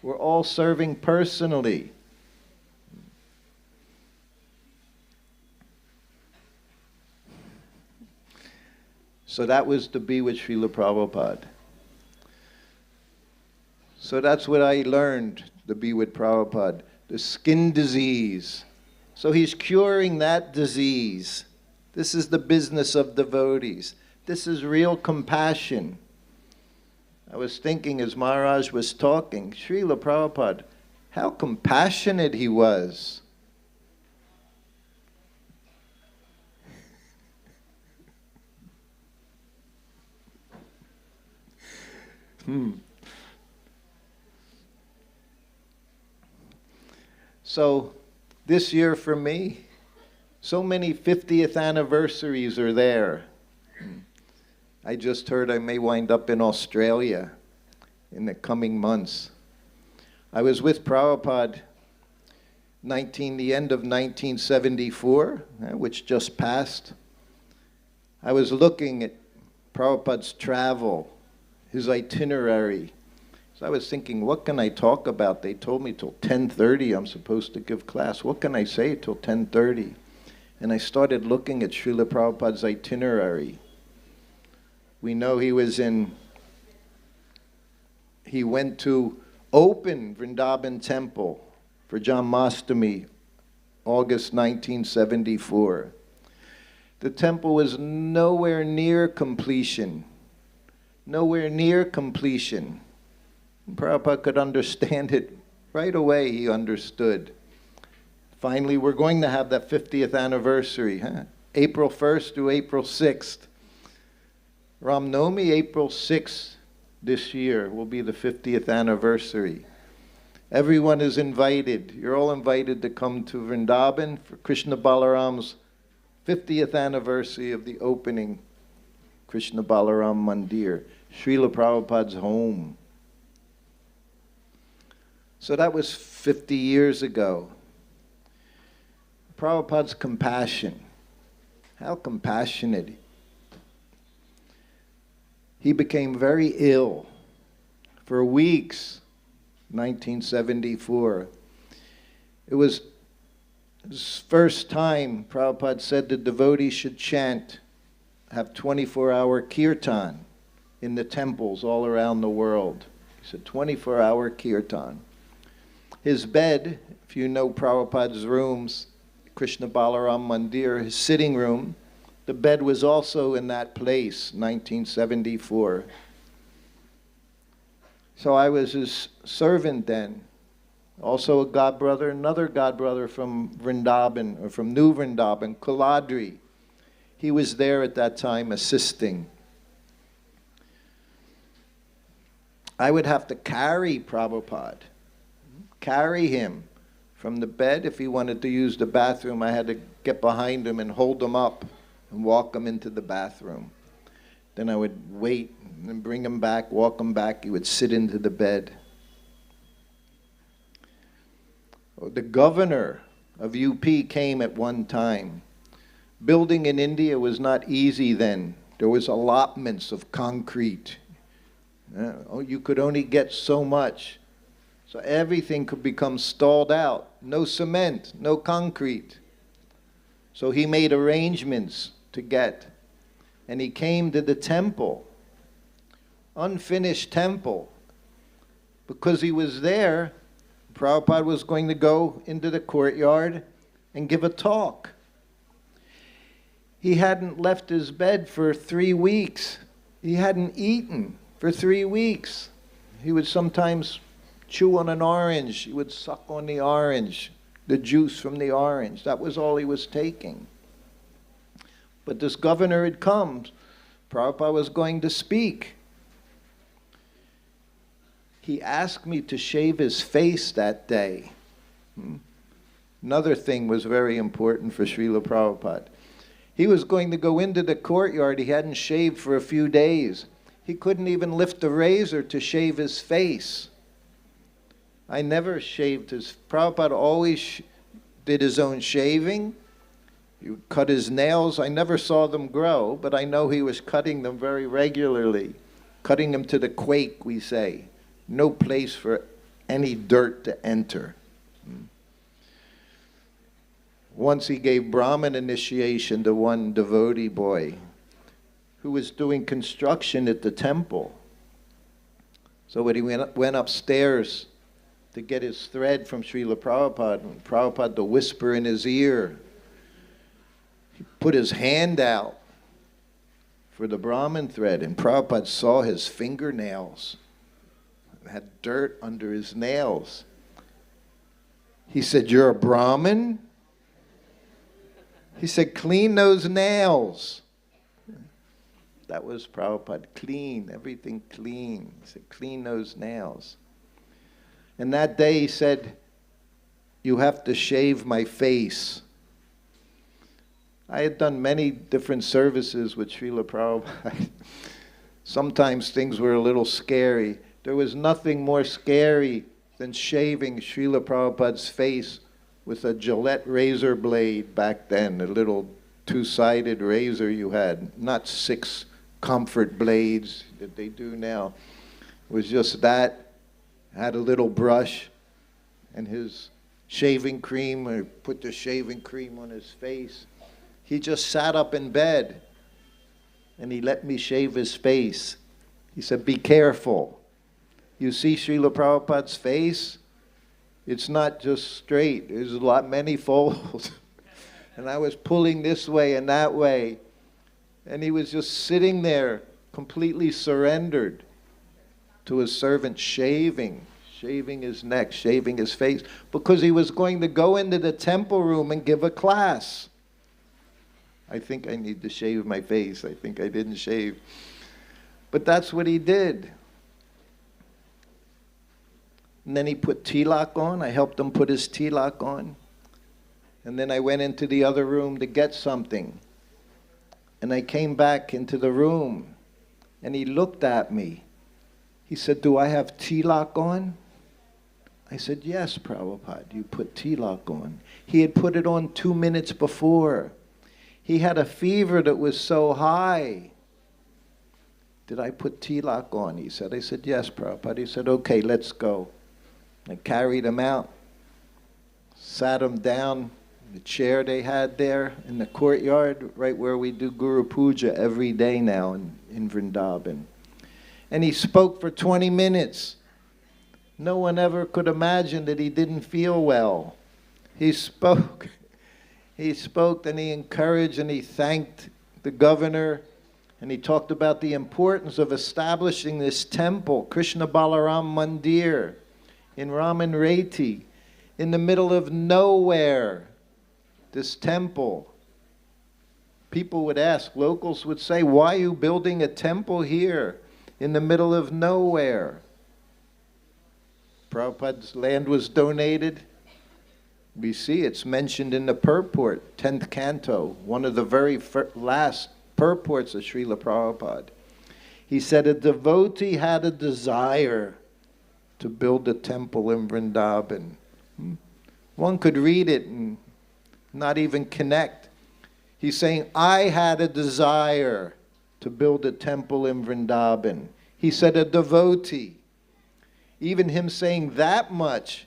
We're all serving personally. So that was to be with Srila Prabhupada. So that's what I learned to be with Prabhupada. The skin disease. So he's curing that disease. This is the business of devotees. This is real compassion. I was thinking as Maharaj was talking, Srila Prabhupada, how compassionate he was. So this year for me, so many 50th anniversaries are there. I just heard I may wind up in Australia in the coming months. I was with Prabhupada the end of 1974, which just passed. I was looking at Prabhupada's travel, his itinerary. So I was thinking, what can I talk about? They told me till 10:30 I'm supposed to give class. What can I say till 10:30? And I started looking at Srila Prabhupada's itinerary. We know he went to open Vrindavan Temple for Janmashtami, August 1974. The temple was nowhere near completion. Nowhere near completion. Prabhupada could understand it right away. He understood. Finally, we're going to have that 50th anniversary, April 1st to April 6th. Ram Navami, April 6th this year will be the 50th anniversary. Everyone is invited. You're all invited to come to Vrindavan for Krishna Balaram's 50th anniversary of the opening Krishna Balaram Mandir, Srila Prabhupada's home. So that was 50 years ago. Prabhupada's compassion. How compassionate. He became very ill for weeks, 1974. It was his first time Prabhupada said the devotees should chant, have 24-hour kirtan in the temples all around the world. He said 24-hour kirtan. His bed, if you know Prabhupada's rooms, Krishna Balaram Mandir, his sitting room, the bed was also in that place, 1974. So I was his servant then. Also a godbrother, another godbrother from Vrindavan, or from New Vrindavan, Kuladri. He was there at that time assisting. I would have to carry Prabhupada, carry him from the bed. If he wanted to use the bathroom, I had to get behind him and hold him up and walk him into the bathroom. Then I would wait and bring him back, walk him back. He would sit into the bed. The governor of UP came at one time. Building in India was not easy then. There was allotments of concrete. You could only get so much. So everything could become stalled out. No cement, no concrete. So he made arrangements to get. And he came to the temple, unfinished temple. Because he was there, Prabhupada was going to go into the courtyard and give a talk. He hadn't left his bed for 3 weeks. He hadn't eaten for 3 weeks. He would sometimes chew on an orange. He would suck on the orange, the juice from the orange. That was all he was taking. But this governor had come. Prabhupada was going to speak. He asked me to shave his face that day. Another thing was very important for Srila Prabhupada. He was going to go into the courtyard. He hadn't shaved for a few days. He couldn't even lift the razor to shave his face. I never shaved his... Prabhupada always did his own shaving. He would cut his nails. I never saw them grow, but I know he was cutting them very regularly. Cutting them to the quake, we say. No place for any dirt to enter. Once he gave Brahmin initiation to one devotee boy who was doing construction at the temple. So when he went upstairs to get his thread from Srila Prabhupada, and Prabhupada to whisper in his ear, he put his hand out for the Brahmin thread, and Prabhupada saw his fingernails. Had dirt under his nails. He said, "You're a Brahmin?" He said, "Clean those nails." That was Prabhupada. Clean, everything clean. He said, "Clean those nails." And that day he said, "You have to shave my face." I had done many different services with Srila Prabhupada. Sometimes things were a little scary. There was nothing more scary than shaving Srila Prabhupada's face with a Gillette razor blade back then, a little two-sided razor you had, not 6 comfort blades that they do now. It was just that, had a little brush and his shaving cream, or put the shaving cream on his face. He just sat up in bed and he let me shave his face. He said, "Be careful. You see Srila Prabhupada's face? It's not just straight. There's many folds." And I was pulling this way and that way. And he was just sitting there, completely surrendered to his servant, shaving his neck, shaving his face, because he was going to go into the temple room and give a class. I think I need to shave my face. I think I didn't shave. But that's what he did. And then he put tilak on. I helped him put his tilak on. And then I went into the other room to get something. And I came back into the room. And he looked at me. He said, "Do I have tilak on?" I said, "Yes, Prabhupada, you put tilak on." He had put it on 2 minutes before. He had a fever that was so high. "Did I put tilak on?" he said. I said, "Yes, Prabhupada." He said, "Okay, let's go." I carried him out, sat him down in the chair they had there in the courtyard, right where we do Guru Puja every day now in Vrindavan. And he spoke for 20 minutes. No one ever could imagine that he didn't feel well. He spoke. He spoke and he encouraged and he thanked the governor. And he talked about the importance of establishing this temple, Krishna Balaram Mandir, in Raman Reti, in the middle of nowhere, this temple. People would ask, locals would say, "Why are you building a temple here in the middle of nowhere?" Prabhupada's land was donated. We see it's mentioned in the purport, 10th canto, one of the very last purports of Srila Prabhupada. He said a devotee had a desire to build a temple in Vrindavan. One could read it and not even connect. He's saying, "I had a desire to build a temple in Vrindavan." He said a devotee. Even him saying that much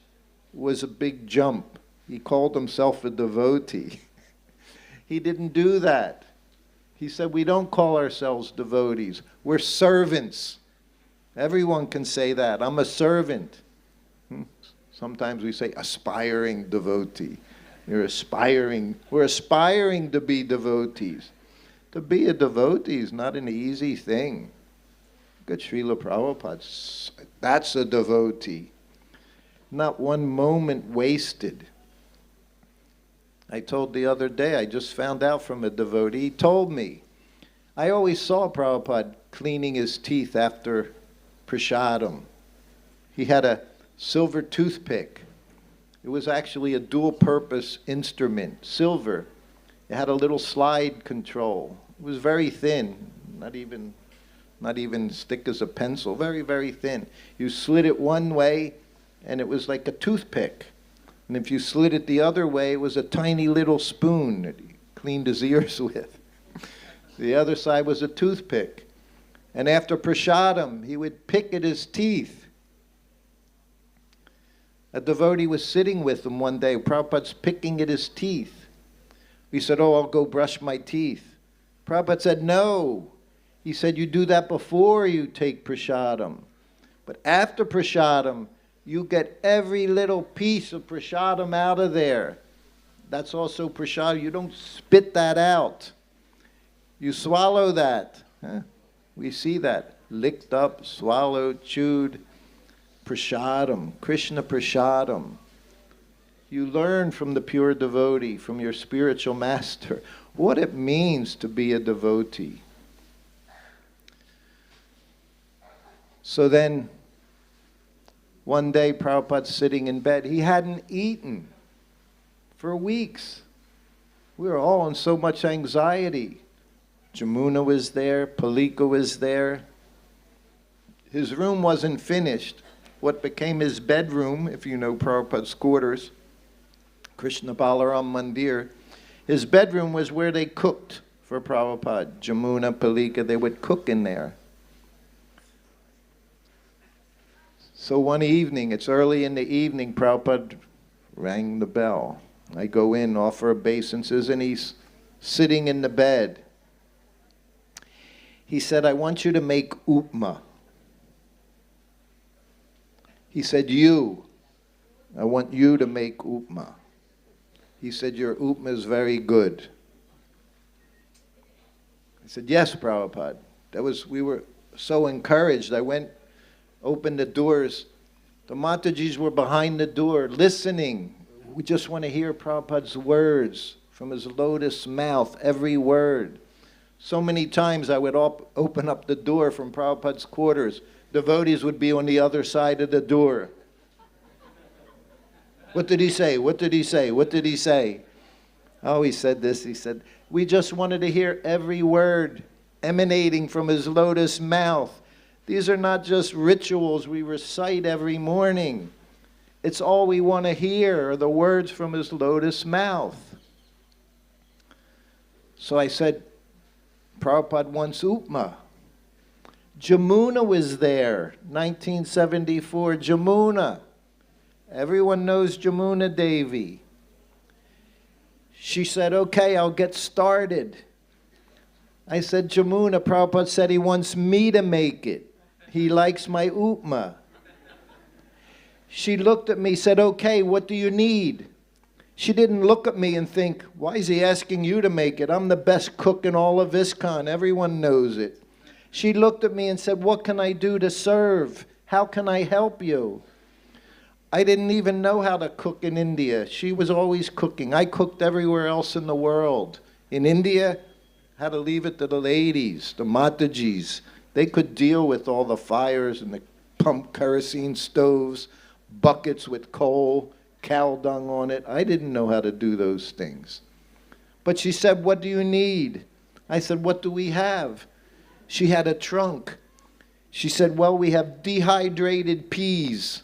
was a big jump. He called himself a devotee. He didn't do that. He said, "We don't call ourselves devotees. We're servants." Everyone can say that. "I'm a servant." Sometimes we say aspiring devotee. We're aspiring to be devotees. To be a devotee is not an easy thing. Look at Srila Prabhupada. That's a devotee. Not one moment wasted. I told the other day, I just found out from a devotee, he told me, I always saw Prabhupada cleaning his teeth after prasadam. He had a silver toothpick. It was actually a dual-purpose instrument, silver. It had a little slide control. It was very thin, not even thick as a pencil, very, very thin. You slid it one way, and it was like a toothpick. And if you slid it the other way, it was a tiny little spoon that he cleaned his ears with. The other side was a toothpick. And after prasadam, he would pick at his teeth. A devotee was sitting with him one day. Prabhupada's picking at his teeth. He said, oh, I'll go brush my teeth. Prabhupada said, no. He said, you do that before you take prasadam. But after prasadam, you get every little piece of prasadam out of there. That's also prasadam. You don't spit that out. You swallow that. Huh? We see that. Licked up, swallowed, chewed. Prasadam, Krishna prasadam. You learn from the pure devotee, from your spiritual master, what it means to be a devotee. So then, one day Prabhupada's sitting in bed. He hadn't eaten for weeks. We were all in so much anxiety. Jamuna was there, Palika was there. His room wasn't finished. What became his bedroom, if you know Prabhupada's quarters, Krishna Balaram Mandir, his bedroom was where they cooked for Prabhupada. Jamuna, Palika, they would cook in there. So one evening, it's early in the evening, Prabhupada rang the bell. I go in, offer obeisances, and he's sitting in the bed. He said, I want you to make upma. He said, I want you to make upma. He said, your upma is very good. I said, yes, Prabhupada. We were so encouraged. I went, opened the doors. The Matajis were behind the door, listening. We just want to hear Prabhupada's words from his lotus mouth, every word. So many times I would open up the door from Prabhupada's quarters. Devotees would be on the other side of the door. What did he say? What did he say? What did he say? Oh, he said this. He said, we just wanted to hear every word emanating from his lotus mouth. These are not just rituals we recite every morning. It's all we want to hear are the words from his lotus mouth. So I said, Prabhupada wants upma. Jamuna was there, 1974, Jamuna. Everyone knows Jamuna Devi. She said, okay, I'll get started. I said, Jamuna, Prabhupada said he wants me to make it. He likes my upma. She looked at me, said, okay, what do you need? She didn't look at me and think, why is he asking you to make it? I'm the best cook in all of ISKCON. Everyone knows it. She looked at me and said, what can I do to serve? How can I help you? I didn't even know how to cook in India. She was always cooking. I cooked everywhere else in the world. In India, I had to leave it to the ladies, the Matajis. They could deal with all the fires and the pumped kerosene stoves, buckets with coal, cow dung on it. I didn't know how to do those things. But she said, what do you need? I said, what do we have? She had a trunk. She said, well, we have dehydrated peas.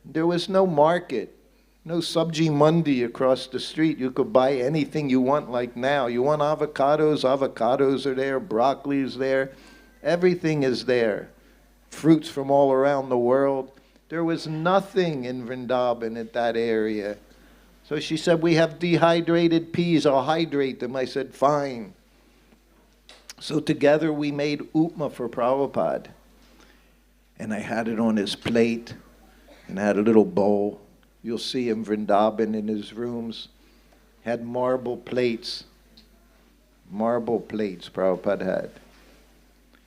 There was no market, no sabji mandi across the street. You could buy anything you want like now. You want avocados, avocados are there, broccoli is there. Everything is there. Fruits from all around the world. There was nothing in Vrindavan at that area. So she said, we have dehydrated peas. I'll hydrate them. I said, fine. So together we made upma for Prabhupada. And I had it on his plate. And I had a little bowl. You'll see in Vrindavan in his rooms. Had marble plates. marble plates Prabhupada had.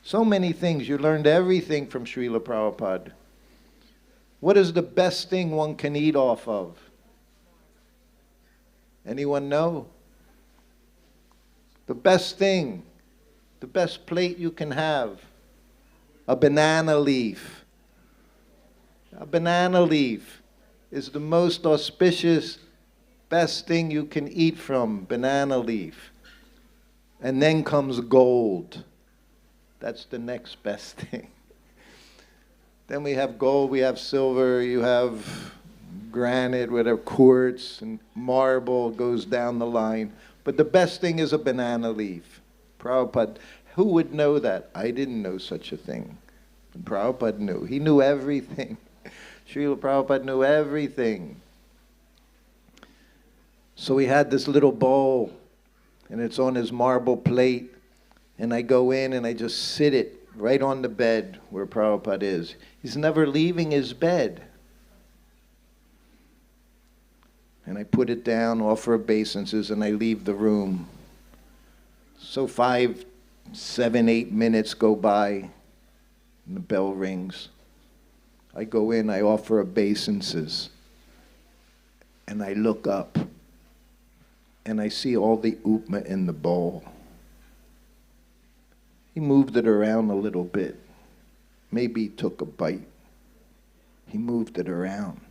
So many things. You learned everything from Srila Prabhupada. What is the best thing one can eat off of? Anyone know? The best thing, the best plate you can have, a banana leaf. A banana leaf is the most auspicious, best thing you can eat from, banana leaf. And then comes gold. That's the next best thing. Then we have gold, we have silver, you have granite, whatever, quartz, and marble goes down the line. But the best thing is a banana leaf. Prabhupada, who would know that? I didn't know such a thing. And Prabhupada knew. He knew everything. Srila Prabhupada knew everything. So he had this little bowl, and it's on his marble plate. And I go in and I just sit it right on the bed where Prabhupada is. He's never leaving his bed. And I put it down, offer obeisances, and I leave the room. So 5, 7, 8 minutes go by, and the bell rings. I go in, I offer obeisances, and I look up, and I see all the upma in the bowl. He moved it around a little bit. Maybe he took a bite. He moved it around.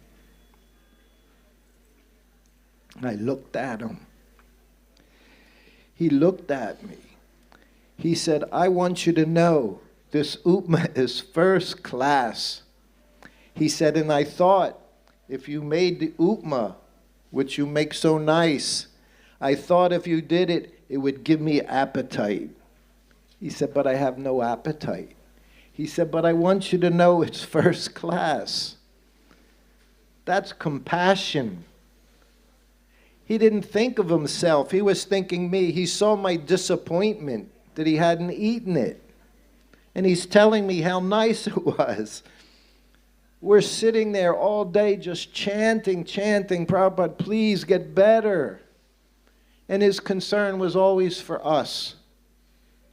And I looked at him. He looked at me. He said, I want you to know this upma is first class. He said, and I thought if you made the upma, which you make so nice, I thought if you did it, it would give me appetite. He said, but I have no appetite. He said, but I want you to know it's first class. That's compassion. He didn't think of himself. He was thinking me. He saw my disappointment that he hadn't eaten it. And he's telling me how nice it was. We're sitting there all day just chanting, Prabhupada, please get better. And his concern was always for us.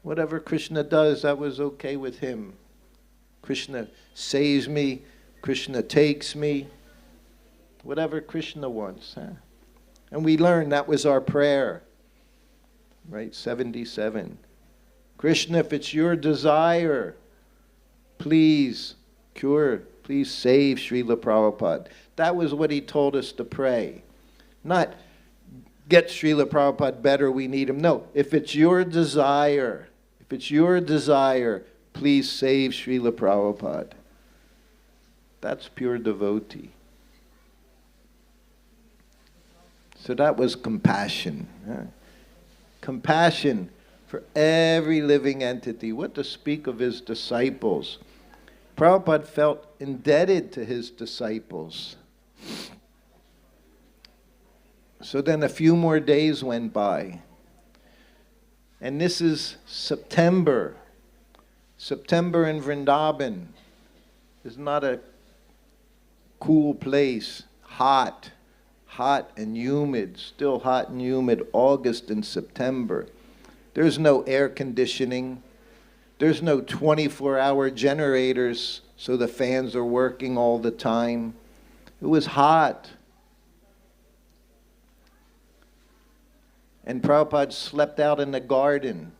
Whatever Krishna does, that was okay with him. Krishna saves me, Krishna takes me. Whatever Krishna wants. Huh? And we learned that was our prayer. Right, 77. Krishna, if it's your desire, please cure, please save Srila Prabhupada. That was what he told us to pray. Not get Srila Prabhupada better, we need him. No, if it's your desire, please save Srila Prabhupada. That's pure devotee. So that was compassion. Compassion for every living entity. What to speak of his disciples. Prabhupada felt indebted to his disciples. So then a few more days went by. And this is September. September in Vrindavan is not a cool place. Hot and humid, still hot and humid, August and September. There's no air conditioning. There's no 24-hour generators, so the fans are working all the time. It was hot. And Prabhupada slept out in the garden.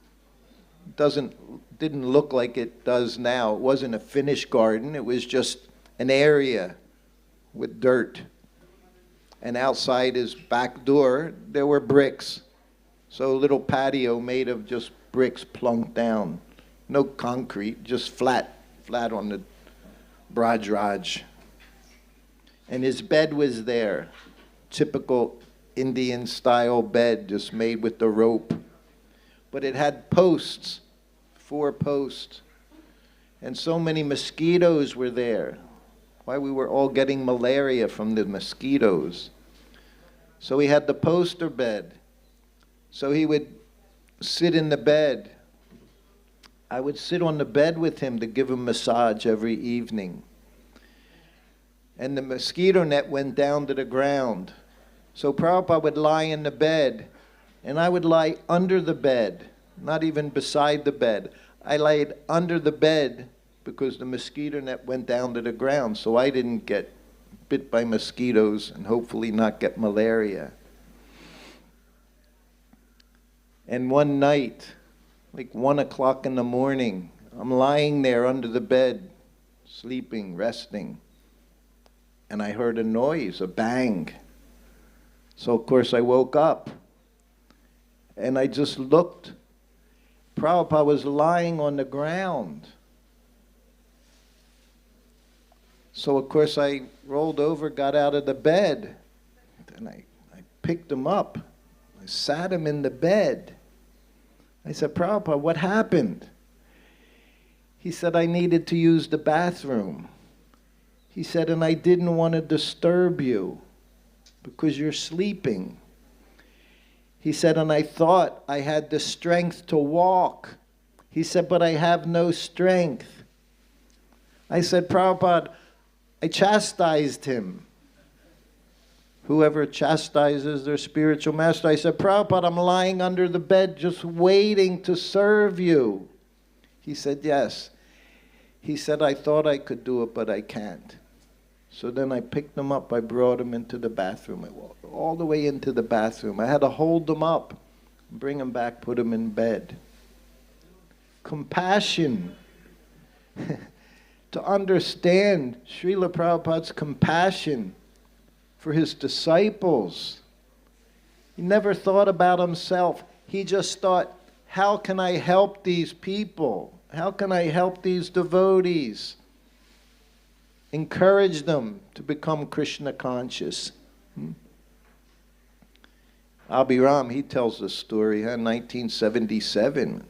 Didn't look like it does now. It wasn't a finished garden. It was just an area with dirt. And outside his back door, there were bricks. So a little patio made of just bricks plunked down. No concrete, just flat on the Braj. And his bed was there. Typical Indian style bed, just made with the rope. But it had posts, 4 posts. And so many mosquitoes were there. Why, we were all getting malaria from the mosquitoes. So he had the poster bed. So he would sit in the bed. I would sit on the bed with him to give him massage every evening. And the mosquito net went down to the ground. So Prabhupada would lie in the bed And I would lie under the bed, not even beside the bed. I laid under the bed because the mosquito net went down to the ground, so I didn't get bit by mosquitoes and hopefully not get malaria. And one night, like 1 o'clock in the morning, I'm lying there under the bed, sleeping, resting, and I heard a noise, a bang. So of course I woke up, and I just looked. Prabhupada was lying on the ground. So of course I rolled over, got out of the bed, and I picked him up. I sat him in the bed. I said, Prabhupada, what happened? He said, I needed to use the bathroom. He said, and I didn't want to disturb you because you're sleeping. He said, and I thought I had the strength to walk. He said, but I have no strength. I said, Prabhupada, I chastised him. Whoever chastises their spiritual master. I said, Prabhupada, I'm lying under the bed just waiting to serve you. He said, yes. He said, I thought I could do it, but I can't. So then I picked him up. I brought him into the bathroom. I walked all the way into the bathroom. I had to hold him up, bring him back, put him in bed. Compassion. To understand Srila Prabhupada's compassion for his disciples. He never thought about himself. He just thought, how can I help these people? How can I help these devotees? Encourage them to become Krishna conscious. Abhiram, he tells the story, in 1977.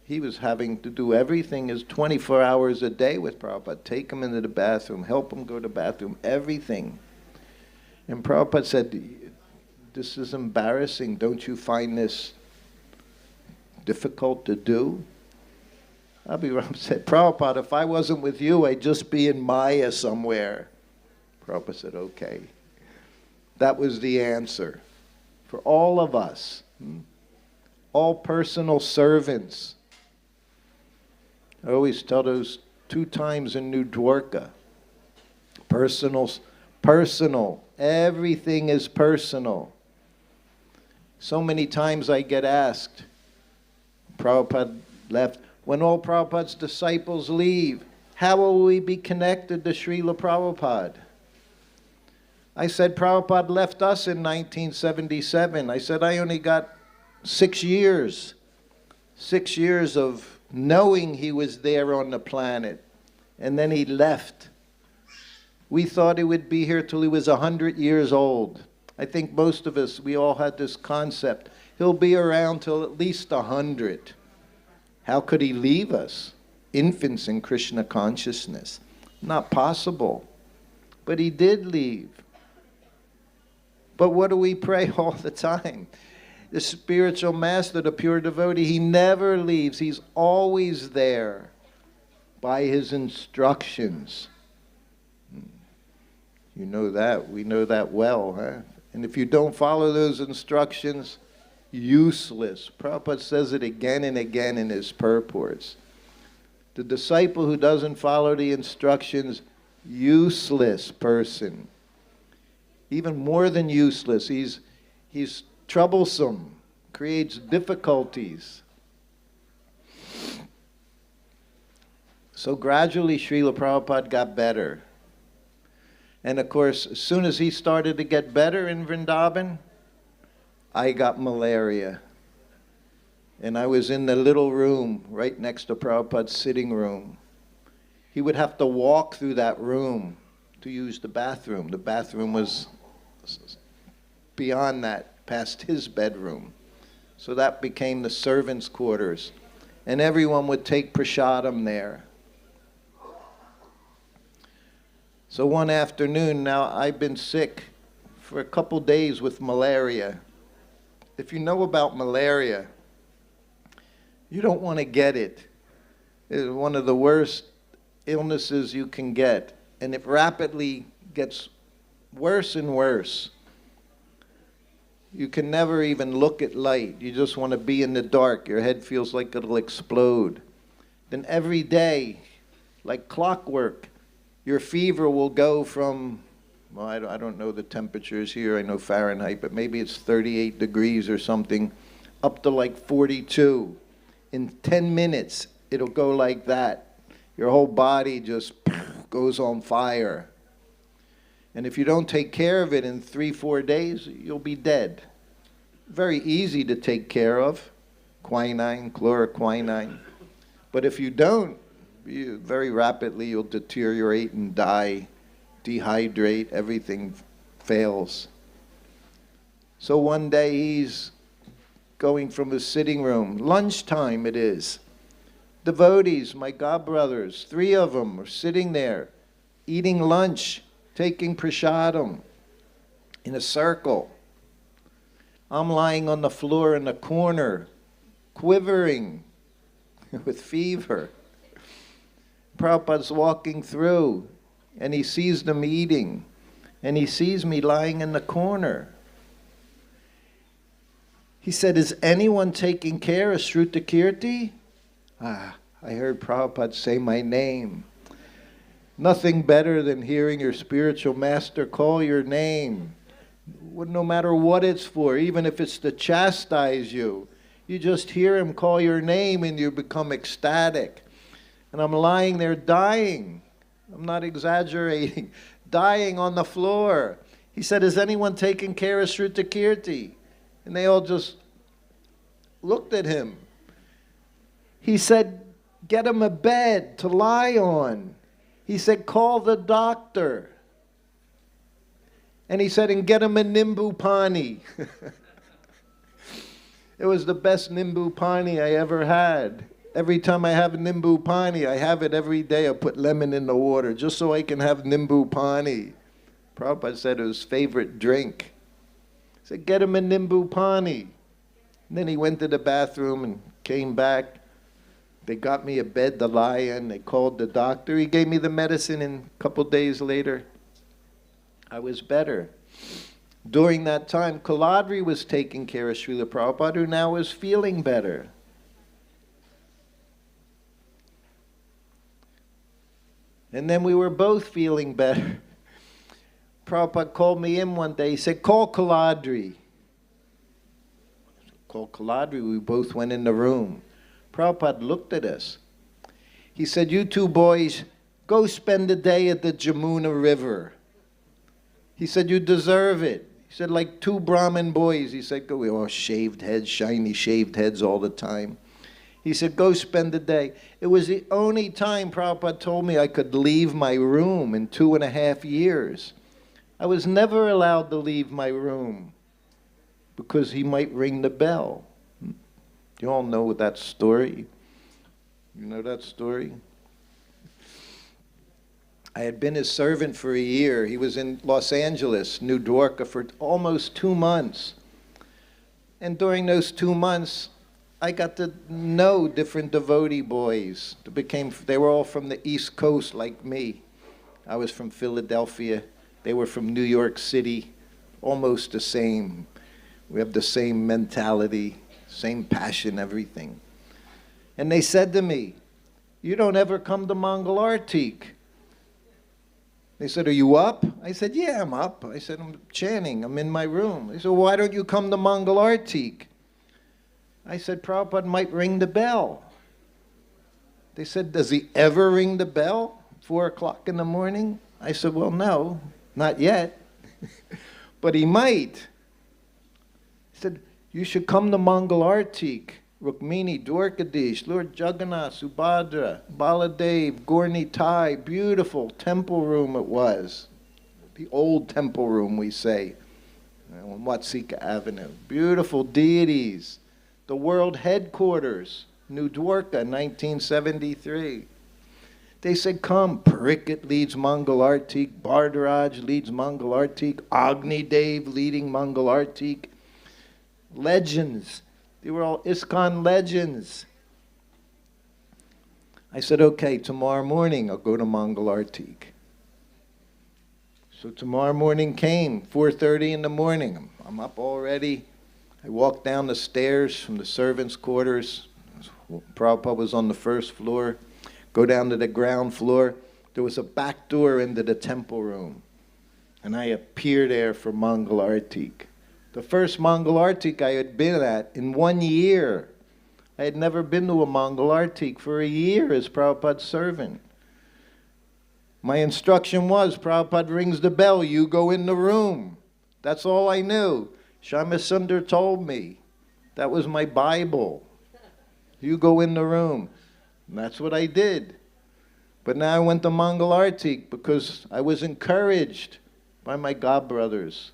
He was having to do everything is 24 hours a day with Prabhupada. Take him into the bathroom, help him go to the bathroom, everything. And Prabhupada said, this is embarrassing. Don't you find this difficult to do? Abhiram said, Prabhupada, if I wasn't with you, I'd just be in Maya somewhere. Prabhupada said, okay. That was the answer for all of us. All personal servants. I always tell those 2 times in New Dwarka. Personal. Everything is personal. So many times I get asked, Prabhupada left, when all Prabhupada's disciples leave, how will we be connected to Srila Prabhupada? I said, Prabhupada left us in 1977. I said, I only got 6 years. 6 years of knowing he was there on the planet. And then he left. We thought he would be here till he was 100 years old. I think most of us, we all had this concept. He'll be around till at least 100. How could he leave us? Infants in Krishna consciousness. Not possible. But he did leave. But what do we pray all the time? The spiritual master, the pure devotee, he never leaves. He's always there by his instructions. You know that. We know that well, huh? And if you don't follow those instructions, useless. Prabhupada says it again and again in his purports. The disciple who doesn't follow the instructions, useless person. Even more than useless, he's troublesome, creates difficulties. So gradually Srila Prabhupada got better. And of course, as soon as he started to get better in Vrindavan, I got malaria. And I was in the little room right next to Prabhupada's sitting room. He would have to walk through that room to use the bathroom. The bathroom was beyond that, past his bedroom. So that became the servants' quarters. And everyone would take prasadam there. So one afternoon, now I've been sick for a couple days with malaria. If you know about malaria, you don't want to get it. It's one of the worst illnesses you can get. And it rapidly gets worse and worse. You can never even look at light. You just want to be in the dark. Your head feels like it'll explode. Then every day, like clockwork, your fever will go from, well, I don't know the temperatures here. I know Fahrenheit, but maybe it's 38 degrees or something, up to like 42. In 10 minutes, it'll go like that. Your whole body just goes on fire. And if you don't take care of it in 3-4 days, you'll be dead. Very easy to take care of, quinine, chloroquine. But if you don't, very rapidly you'll deteriorate and die, dehydrate, everything fails. So one day he's going from his sitting room, lunchtime it is. Devotees, my godbrothers, 3 of them are sitting there, eating lunch, taking prasadam in a circle. I'm lying on the floor in the corner, quivering with fever. Prabhupada's walking through, and he sees them eating, and he sees me lying in the corner. He said, is anyone taking care of Shrutakirti? I heard Prabhupada say my name. Nothing better than hearing your spiritual master call your name. No matter what it's for, even if it's to chastise you, you just hear him call your name and you become ecstatic. And I'm lying there dying. I'm not exaggerating. Dying on the floor. He said, is anyone taking care of Shrutakirti? And they all just looked at him. He said, get him a bed to lie on. He said, call the doctor. And he said, and get him a nimbu pani. It was the best nimbu pani I ever had. Every time I have a nimbu pani, I have it every day. I put lemon in the water just so I can have nimbu pani. Prabhupada said it was his favorite drink. He said, get him a nimbu pani. And then he went to the bathroom and came back. They got me a bed to lie in. They called the doctor. He gave me the medicine, and a couple days later, I was better. During that time, Kaladri was taking care of Srila Prabhupada, who now was feeling better. And then we were both feeling better. Prabhupada called me in one day. He said, call Kaladri. Call Kaladri. We both went in the room. Prabhupada looked at us. He said, you 2 boys, go spend the day at the Jamuna River. He said, you deserve it. He said, like 2 Brahmin boys. He said, go, we all shaved heads, shiny shaved heads all the time. He said, go spend the day. It was the only time Prabhupada told me I could leave my room in 2.5 years. I was never allowed to leave my room because he might ring the bell. You all know that story. You know that story? I had been his servant for a year. He was in Los Angeles, New Dwarka, for almost 2 months. And during those 2 months, I got to know different devotee boys. They were all from the East Coast like me. I was from Philadelphia. They were from New York City. Almost the same. We have the same mentality, same passion, everything. And they said to me, you don't ever come to Mangalartik. They said, are you up? I said, yeah, I'm up. I said, I'm chanting. I'm in my room. They said, well, why don't you come to Mangalartik? I said, Prabhupada might ring the bell. They said, does he ever ring the bell? 4 o'clock in the morning? I said, well, no, not yet. But he might. He said, you should come to Mangalartik. Rukmini, Dwarkadish, Lord Jagannath, Subhadra, Baladev, Gauri Nitai, beautiful temple room it was. The old temple room, we say, on Watsika Avenue. Beautiful deities. The world headquarters, New Dwarka, 1973. They said, come, Parikit leads Mangalartik, Bardaraj leads Mangalartik, Agni Dev leading Mangalartik. Legends. They were all ISKCON legends. I said, okay, tomorrow morning I'll go to Mangalartik. So tomorrow morning came, 4:30 in the morning. I'm up already. I walked down the stairs from the servants' quarters. Prabhupada was on the first floor. Go down to the ground floor. There was a back door into the temple room. And I appeared there for Mangal Artik. The first Mangal Artik I had been at in 1 year. I had never been to a Mangal Artik for a year as Prabhupada's servant. My instruction was, Prabhupada rings the bell, you go in the room. That's all I knew. Shama Sundar told me. That was my Bible. You go in the room. And that's what I did. But now I went to Mangal Artik because I was encouraged by my godbrothers.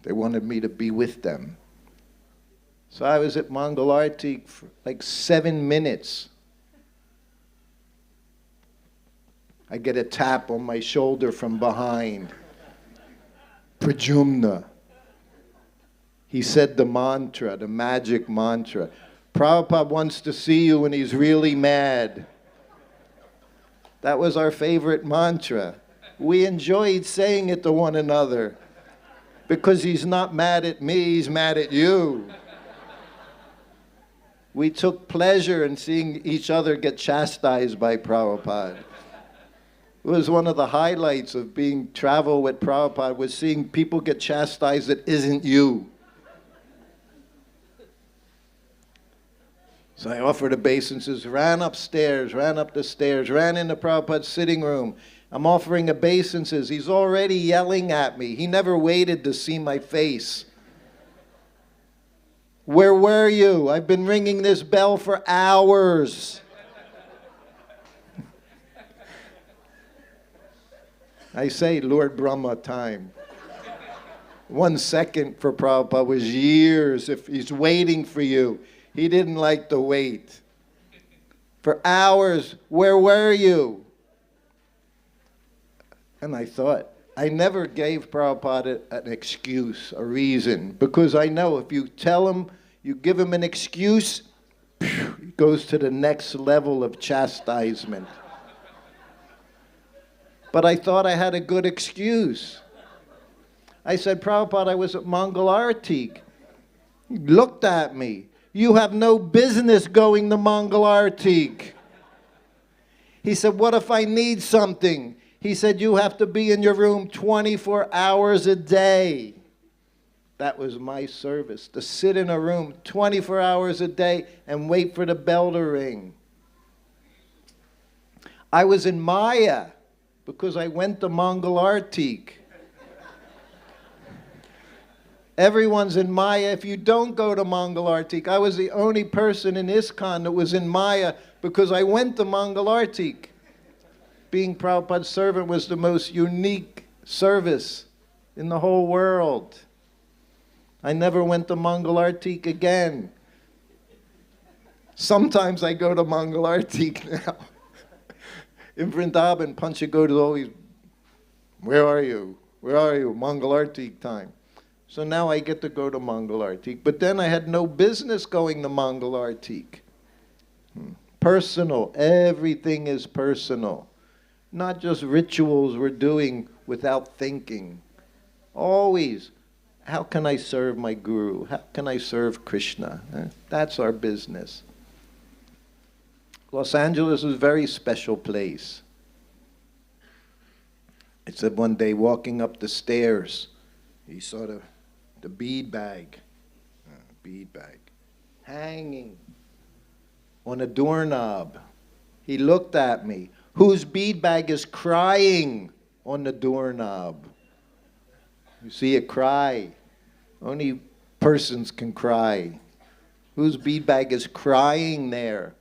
They wanted me to be with them. So I was at Mangal Artik for like 7 minutes. I get a tap on my shoulder from behind. Prajumna. He said the mantra, the magic mantra. Prabhupada wants to see you when he's really mad. That was our favorite mantra. We enjoyed saying it to one another because he's not mad at me, he's mad at you. We took pleasure in seeing each other get chastised by Prabhupada. It was one of the highlights of being travel with Prabhupada was seeing people get chastised that isn't you. So I offered obeisances, ran upstairs, ran up the stairs, ran into Prabhupada's sitting room. I'm offering obeisances. He's already yelling at me. He never waited to see my face. Where were you? I've been ringing this bell for hours. I say Lord Brahma time. 1 second for Prabhupada was years. If he's waiting for you, he didn't like to wait. For hours, where were you? And I thought, I never gave Prabhupada an excuse, a reason, because I know if you tell him, you give him an excuse, it goes to the next level of chastisement. But I thought I had a good excuse. I said, Prabhupada, I was at Mangal Artik. He looked at me. You have no business going to Mangal Artik. He said, what if I need something? He said, you have to be in your room 24 hours a day. That was my service, to sit in a room 24 hours a day and wait for the bell to ring. I was in Maya because I went to Mangal Artik. Everyone's in Maya. If you don't go to Mangal Artik, I was the only person in ISKCON that was in Maya because I went to Mangal Artik. Being Prabhupada's servant was the most unique service in the whole world. I never went to Mangal Artik again. Sometimes I go to Mangal Artik now. In Vrindavan, Panchagoda is always, where are you? Where are you? Mangal Artik time. So now I get to go to Mangal Artik. But then I had no business going to Mangal Artik. Personal. Everything is personal. Not just rituals we're doing without thinking. Always, how can I serve my Guru? How can I serve Krishna? That's our business. Los Angeles is a very special place. I said one day, walking up the stairs, he saw the bead bag, hanging on a doorknob. He looked at me. Whose bead bag is crying on the doorknob? You see it cry. Only persons can cry. Whose bead bag is crying there?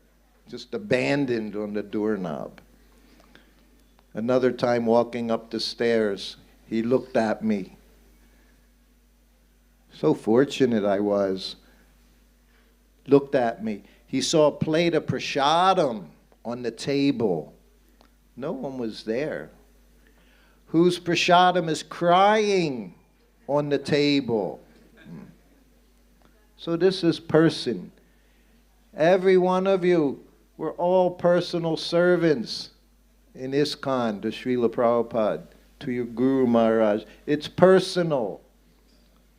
Just abandoned on the doorknob. Another time walking up the stairs, he looked at me. So fortunate I was. Looked at me. He saw a plate of prasadam on the table. No one was there. Whose prasadam is crying on the table? So this is person. Every one of you, we're all personal servants in ISKCON to Srila Prabhupada. to your Guru Maharaj. It's personal.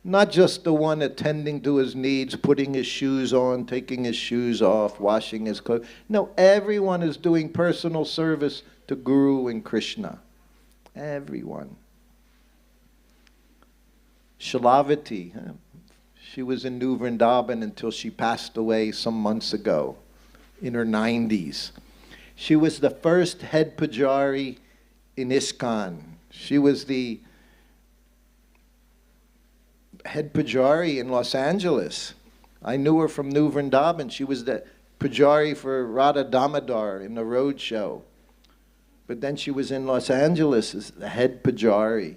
Not just the one attending to his needs, putting his shoes on, taking his shoes off, washing his clothes. No, everyone is doing personal service to Guru and Krishna. Everyone. Shilavati, she was in New Vrindavan until she passed away some months ago, in her 90s. She was the first head pujari in ISKCON. She was the head pujari in Los Angeles. I knew her from New Vrindavan. She was the pujari for Radha Damodar in the road show. But then she was in Los Angeles as the head pujari.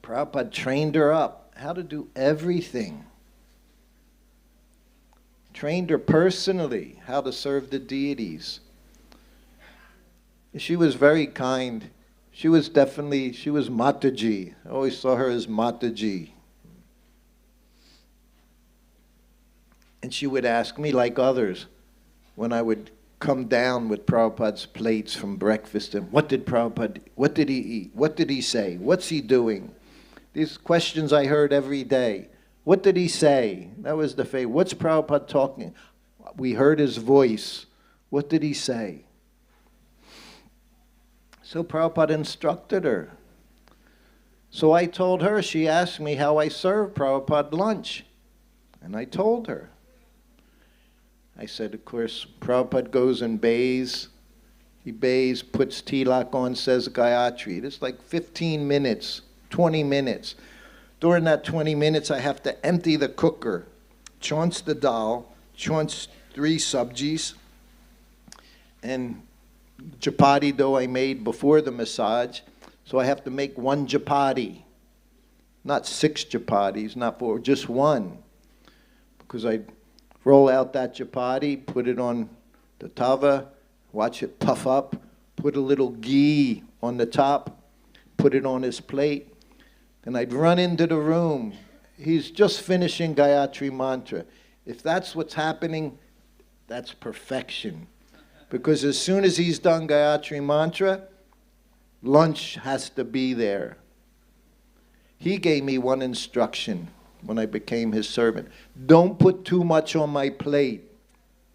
Prabhupada trained her up how to do everything. Trained her personally how to serve the deities. She was very kind. She was Mataji. I always saw her as Mataji. And she would ask me, like others, when I would come down with Prabhupada's plates from breakfast, and what did he eat? What did he say? What's he doing? These questions I heard every day. What did he say? That was the favorite. What's Prabhupada talking? We heard his voice. What did he say? So Prabhupada instructed her. So I told her, she asked me how I serve Prabhupada lunch. And I told her. I said, of course, Prabhupada goes and bathes. He bathes, puts tilak on, says Gayatri. It's like 15 minutes, 20 minutes. During that 20 minutes, I have to empty the cooker, chaunce the dal, chaunce 3 sabjis, and chapati dough I made before the massage. So I have to make 1 chapati, not 6 chapatis, not 4, just 1. Because I roll out that chapati, put it on the tava, watch it puff up, put a little ghee on the top, put it on his plate. And I'd run into the room. He's just finishing Gayatri Mantra. If that's what's happening, that's perfection. Because as soon as he's done Gayatri Mantra, lunch has to be there. He gave me one instruction when I became his servant. Don't put too much on my plate.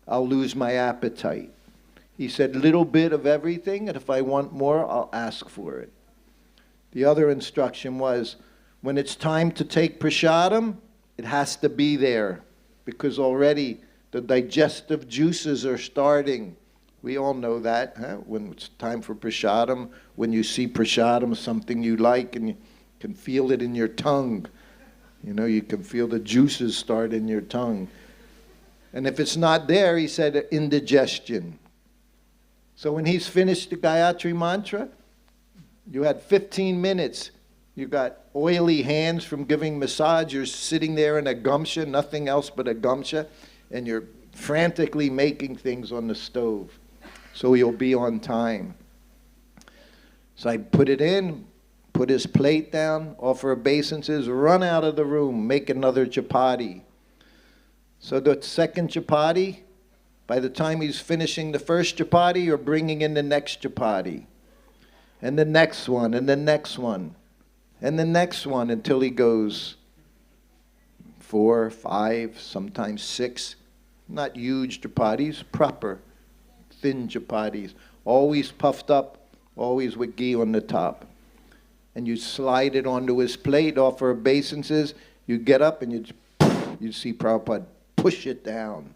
I'll lose my appetite. He said, little bit of everything, and if I want more, I'll ask for it. The other instruction was, when it's time to take prasadam, it has to be there, because already the digestive juices are starting. We all know that, huh? When it's time for prasadam, when you see prasadam, something you like, and you can feel it in your tongue. You know, you can feel the juices start in your tongue. And if it's not there, he said, indigestion. So when he's finished the Gayatri Mantra, you had 15 minutes. You got oily hands from giving massage. You're sitting there in a gamsha, nothing else but a gamsha, and you're frantically making things on the stove so you'll be on time. So I put it in, put his plate down, offer obeisances, run out of the room, make another chapati. So the second chapati, by the time he's finishing the first chapati, you're bringing in the next chapati. And the next one, and the next one, and the next one, until he goes 4, 5, sometimes 6. Not huge chapatis, proper, thin chapatis. Always puffed up, always with ghee on the top. And you slide it onto his plate, offer obeisances. You get up and you see Prabhupada push it down.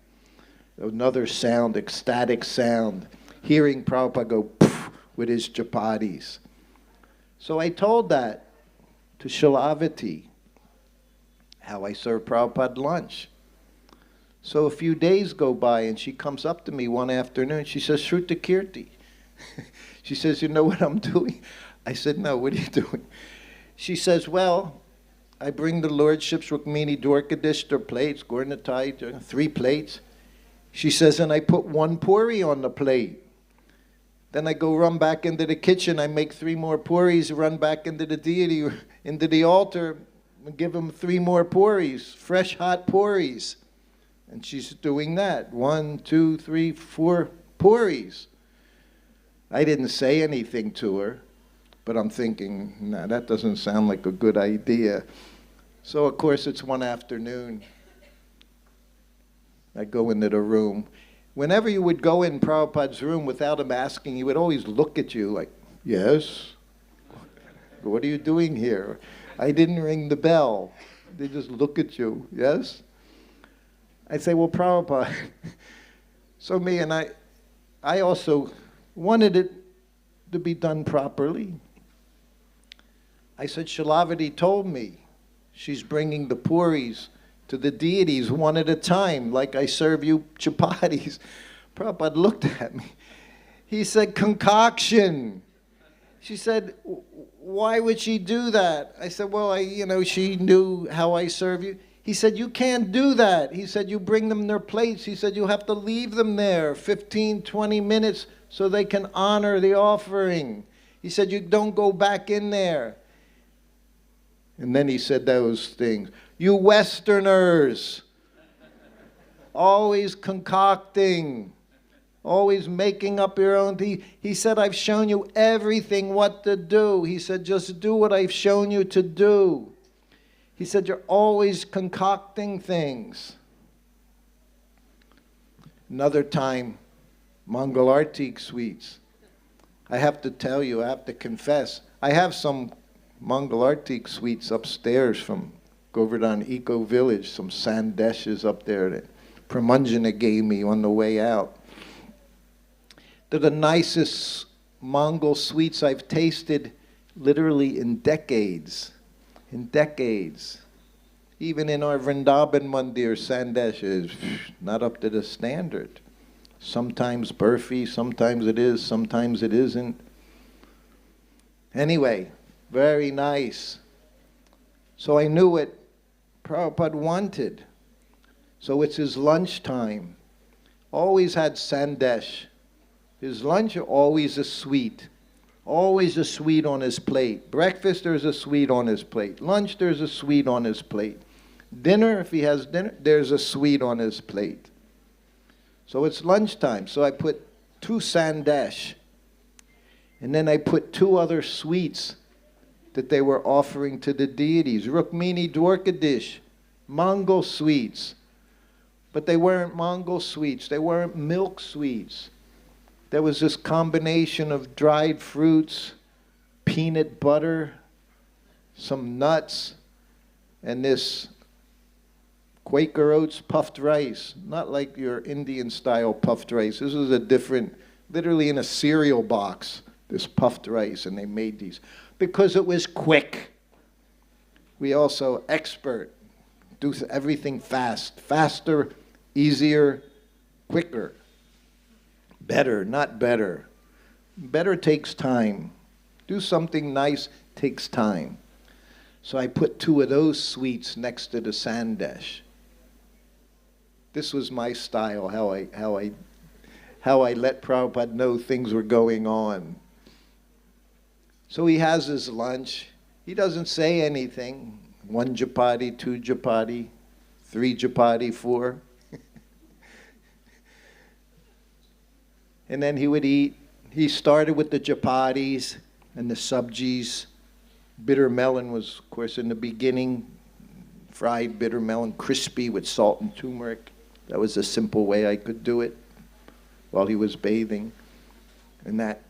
Another sound, ecstatic sound. Hearing Prabhupada go with his chapatis. So I told that to Shilavati, how I serve Prabhupada lunch. So a few days go by and she comes up to me one afternoon. She says, Shrutakirti. She says, you know what I'm doing? I said, no, what are you doing? She says, well, I bring the Lordship's Rukmini Dwarkadish, their plates, Gornatai, 3 plates. She says, and I put 1 puri on the plate. Then I go run back into the kitchen, I make 3 more puris, run back into the deity, into the altar, and give him 3 more puris, fresh hot puris. And she's doing that, 1, 2, 3, 4 puris. I didn't say anything to her, But I'm thinking, nah, that doesn't sound like a good idea. So, of course, it's one afternoon. I go into the room. Whenever you would go in Prabhupada's room without him asking, he would always look at you like, yes? What are you doing here? I didn't ring the bell. They just look at you, yes? I say, well, Prabhupada. So me and I also wanted it to be done properly. I said, Shilavati told me she's bringing the puris to the deities one at a time, like I serve you chapatis. Prabhupada looked at me. He said, concoction. She said, why would she do that? I said, well, she knew how I serve you. He said, you can't do that. He said, you bring them their plates. He said, you have to leave them there 15, 20 minutes so they can honor the offering. He said, you don't go back in there. And then he said those things. You Westerners, always concocting, always making up your own. He said, I've shown you everything what to do. He said, just do what I've shown you to do. He said, you're always concocting things. Another time, Mangalartik sweets. I have to tell you, I have to confess, I have some Mangalartik sweets upstairs from Govardhan Eco Village, some sandeshes up there that Pramanjana gave me on the way out. They're the nicest Mongol sweets I've tasted literally in decades. In decades. Even in our Vrindavan Mandir, sandesh is not up to the standard. Sometimes burfi, sometimes it is, sometimes it isn't. Anyway, very nice. So I knew what Prabhupada wanted. So it's his lunchtime. Always had sandesh. His lunch, always a sweet. Always a sweet on his plate. Breakfast, there's a sweet on his plate. Lunch, there's a sweet on his plate. Dinner, if he has dinner, there's a sweet on his plate. So it's lunchtime. So I put 2 sandesh. And then I put 2 other sweets that they were offering to the deities. Rukmini Dwarkadish, Mongol sweets. But they weren't Mongol sweets. They weren't milk sweets. There was this combination of dried fruits, peanut butter, some nuts, and this Quaker Oats puffed rice. Not like your Indian-style puffed rice. This was a different, literally in a cereal box, this puffed rice, and they made these. Because it was quick. We also expert, do everything fast. Faster, easier, quicker. Better, not better. Better takes time. Do something nice takes time. So I put 2 of those sweets next to the sandesh. This was my style, how I let Prabhupada know things were going on. So he has his lunch. He doesn't say anything. 1 chapati, 2 chapati, 3 chapati, 4. And then he would eat. He started with the chapatis and the sabjis. Bitter melon was, of course, in the beginning. Fried bitter melon, crispy with salt and turmeric. That was a simple way I could do it while he was bathing. And that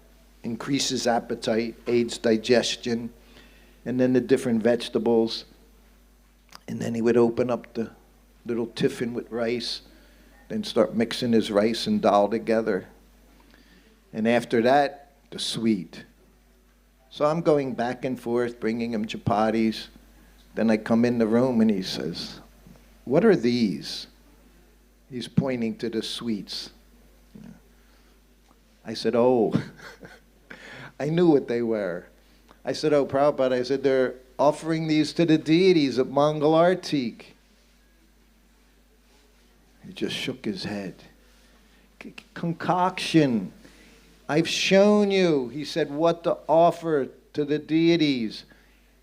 increases appetite, aids digestion. And then the different vegetables. And then he would open up the little tiffin with rice, then start mixing his rice and dal together. And after that, the sweet. So I'm going back and forth, bringing him chapatis. Then I come in the room and he says, what are these? He's pointing to the sweets. I said, oh, I knew what they were. I said, oh, Prabhupada, I said, they're offering these to the deities at Mangalartik. He just shook his head. Concoction. I've shown you, he said, what to offer to the deities.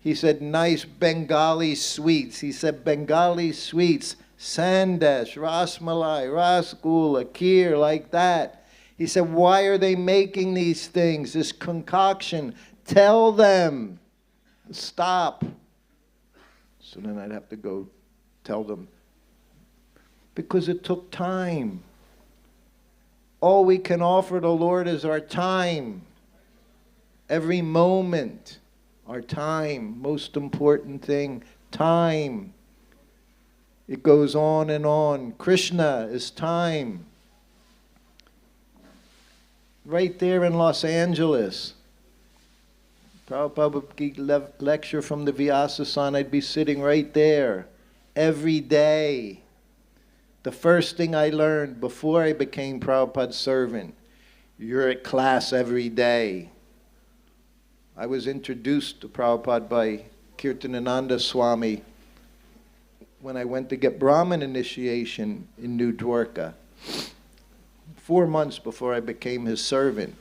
He said, nice Bengali sweets. He said, Bengali sweets, sandesh, rasmalai, rasgulla, kheer, like that. He said, why are they making these things, this concoction? Tell them. Stop. So then I'd have to go tell them. Because it took time. All we can offer the Lord is our time. Every moment, our time. Most important thing, time. It goes on and on. Krishna is time. Right there in Los Angeles. Prabhupada would give lecture from the Vyasa-san. I'd be sitting right there every day. The first thing I learned before I became Prabhupada's servant, you're at class every day. I was introduced to Prabhupada by Kirtanananda Swami when I went to get Brahmin initiation in New Dwarka. 4 months before I became his servant.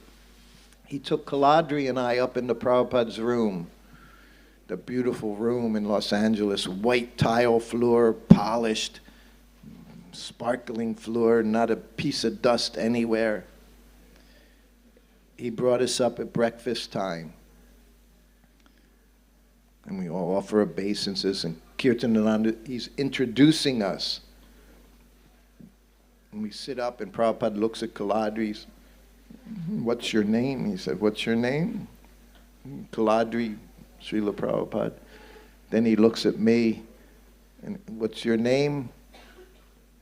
He took Kaladri and I up into Prabhupada's room, the beautiful room in Los Angeles, white tile floor, polished, sparkling floor, not a piece of dust anywhere. He brought us up at breakfast time. And we all offer obeisances, and Kirtanananda, he's introducing us. And we sit up, and Prabhupada looks at Kaladri. What's your name? He said, what's your name? Kaladri, Srila Prabhupada. Then he looks at me, and what's your name?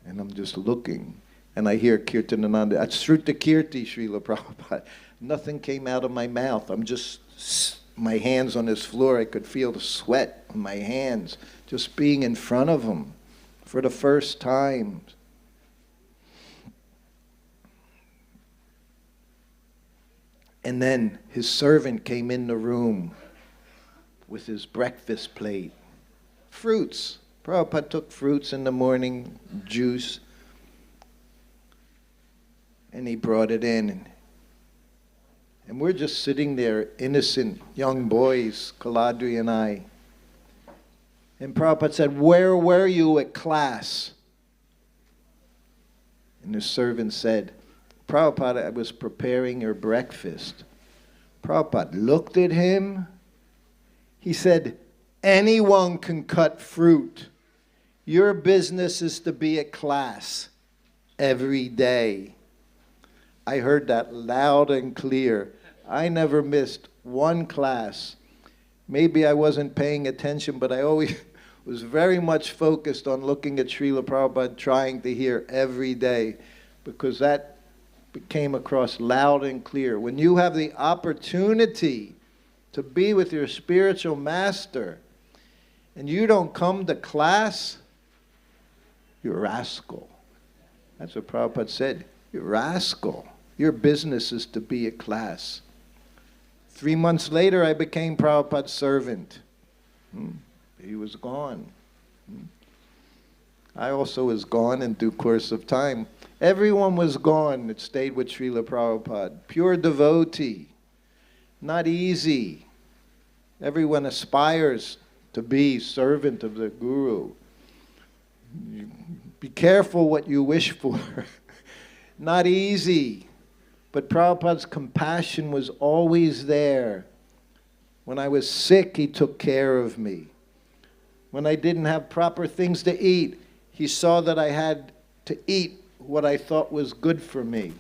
And I'm just looking, and I hear Kirtanananda, that's Shrutakirti, Srila Prabhupada. Nothing came out of my mouth. I'm just, my hands on his floor, I could feel the sweat on my hands, just being in front of him for the first time. And then his servant came in the room with his breakfast plate. Fruits. Prabhupada took fruits in the morning, juice, and he brought it in. And we're just sitting there, innocent young boys, Kaladri and I. And Prabhupada said, where were you at class? And his servant said, Prabhupada, I was preparing your breakfast. Prabhupada looked at him. He said, anyone can cut fruit. Your business is to be at class every day. I heard that loud and clear. I never missed one class. Maybe I wasn't paying attention, but I always was very much focused on looking at Srila Prabhupada, trying to hear every day, because that came across loud and clear. When you have the opportunity to be with your spiritual master and you don't come to class, you're a rascal. That's what Prabhupada said. You're a rascal. Your business is to be at class. 3 months later, I became Prabhupada's servant. He was gone. I also was gone in due course of time. Everyone was gone that stayed with Srila Prabhupada. Pure devotee. Not easy. Everyone aspires to be servant of the Guru. Be careful what you wish for. Not easy. But Prabhupada's compassion was always there. When I was sick, he took care of me. When I didn't have proper things to eat, he saw that I had to eat what I thought was good for me.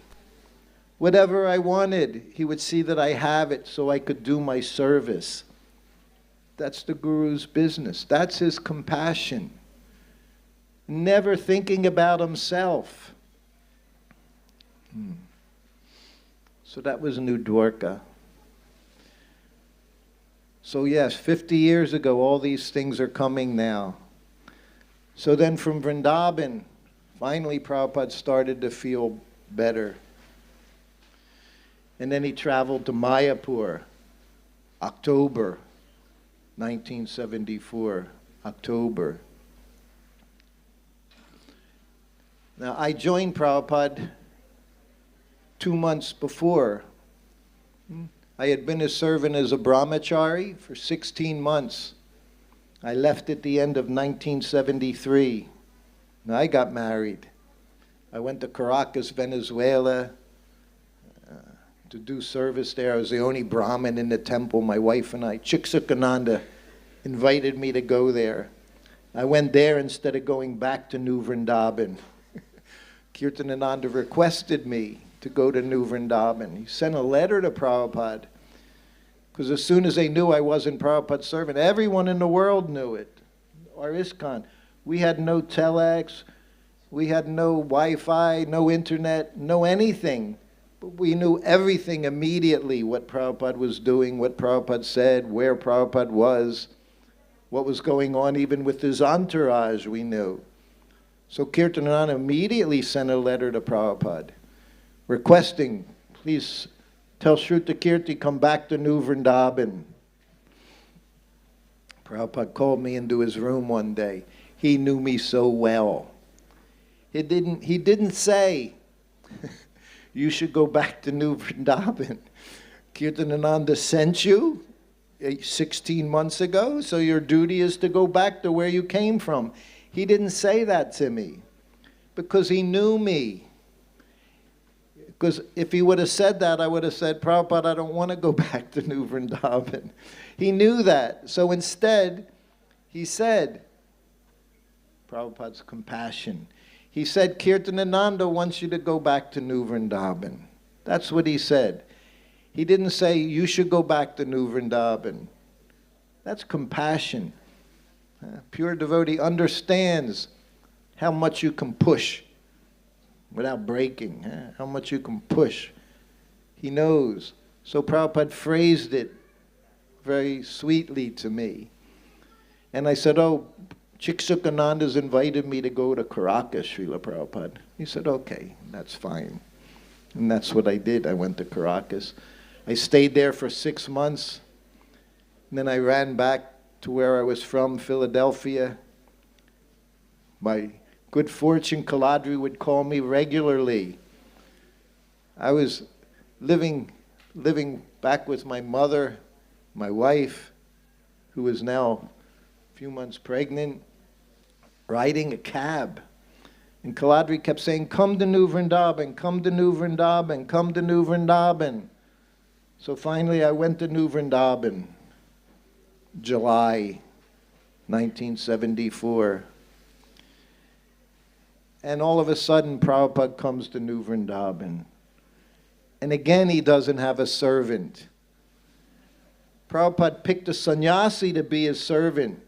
Whatever I wanted, he would see that I have it so I could do my service. That's the Guru's business. That's his compassion. Never thinking about himself. So that was New Dwarka. So yes, 50 years ago, all these things are coming now. So then from Vrindavan, finally Prabhupada started to feel better. And then he traveled to Mayapur, October 1974, October. Now I joined Prabhupada 2 months before. I had been his servant as a brahmachari for 16 months. I left at the end of 1973. Now I got married. I went to Caracas, Venezuela, to do service there. I was the only Brahmin in the temple, my wife and I. Chiksukananda invited me to go there. I went there instead of going back to New Vrindavan. Kirtanananda requested me to go to New Vrindavan. He sent a letter to Prabhupada, because as soon as they knew I wasn't Prabhupada's servant, everyone in the world knew it. Our ISKCON, we had no telex, we had no Wi-Fi, no internet, no anything. But we knew everything immediately, what Prabhupada was doing, what Prabhupada said, where Prabhupada was, what was going on even with his entourage, we knew. So Kirtanananda immediately sent a letter to Prabhupada requesting, please tell Shrutakirti come back to New Vrindavan. Prabhupada called me into his room one day. He knew me so well. He didn't say, you should go back to New Vrindavan. Kirtanananda sent you 16 months ago, so your duty is to go back to where you came from. He didn't say that to me because he knew me. Because if he would have said that, I would have said, Prabhupada, I don't want to go back to New Vrindavan. He knew that. So instead, he said, Prabhupada's compassion. He said, Kirtanananda wants you to go back to New Vrindavan. That's what he said. He didn't say, you should go back to New Vrindavan. That's compassion. Pure devotee understands how much you can push without breaking, how much you can push. He knows. So Prabhupada phrased it very sweetly to me. And I said, oh, Chiksukananda's invited me to go to Caracas, Srila Prabhupada. He said, okay, that's fine. And that's what I did. I went to Caracas. I stayed there for 6 months. And then I ran back to where I was from, Philadelphia. By good fortune, Kaladri would call me regularly. I was living back with my mother, my wife, who is now a few months pregnant, riding a cab. And Kaladri kept saying, come to New Vrindavan, come to New Vrindavan, come to New Vrindavan. So finally I went to New Vrindavan, July 1974. And all of a sudden, Prabhupada comes to New Vrindavan. And again, he doesn't have a servant. Prabhupada picked a sannyasi to be his servant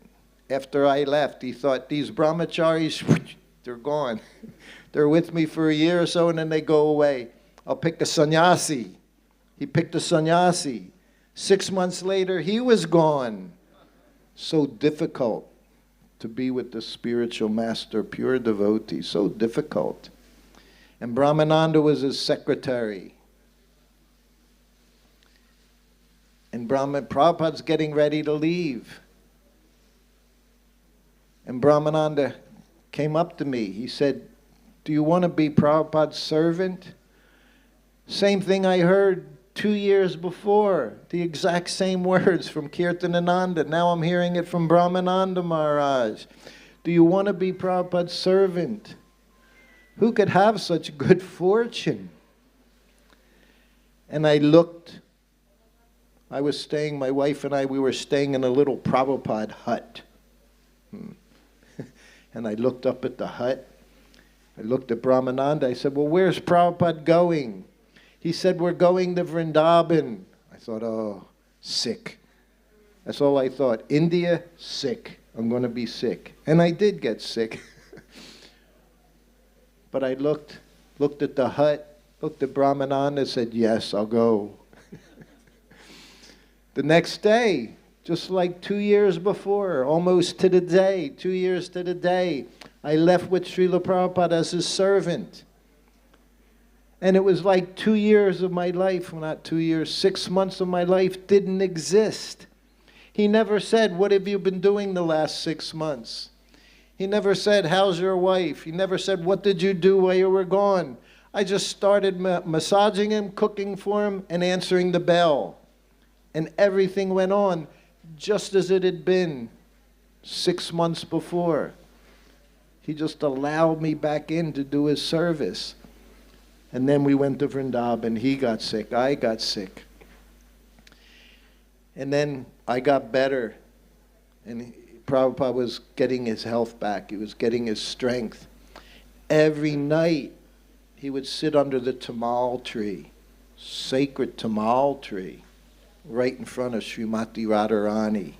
after I left. He thought, these brahmacharis, they're gone. They're with me for a year or so, and then they go away. I'll pick a sannyasi. He picked a sannyasi. 6 months later, he was gone. So difficult to be with the spiritual master, pure devotee. So difficult. And Brahmananda was his secretary. And Prabhupada's getting ready to leave. And Brahmananda came up to me. He said, do you want to be Prabhupada's servant? Same thing I heard 2 years before. The exact same words from Kirtanananda. Now I'm hearing it from Brahmananda Maharaj. Do you want to be Prabhupada's servant? Who could have such good fortune? And I looked. I was staying, my wife and I, we were staying in a little Prabhupada hut. And I looked up at the hut. I looked at Brahmananda. I said, well, where's Prabhupada going? He said, we're going to Vrindavan. I thought, oh, sick. That's all I thought. India, sick. I'm going to be sick. And I did get sick. But I looked at the hut, looked at Brahmananda, said, yes, I'll go. The next day, just like 2 years before, almost to the day, 2 years to the day, I left with Srila Prabhupada as his servant. And it was like 2 years of my life, well, not 2 years, 6 months of my life didn't exist. He never said, what have you been doing the last 6 months? He never said, how's your wife? He never said, what did you do while you were gone? I just started massaging him, cooking for him, and answering the bell. And everything went on just as it had been 6 months before. He just allowed me back in to do his service. And then we went to Vrindavan. He got sick. I got sick. And then I got better. And Prabhupada was getting his health back. He was getting his strength. Every night, he would sit under the tamal tree, sacred tamal tree, right in front of Srimati Radharani.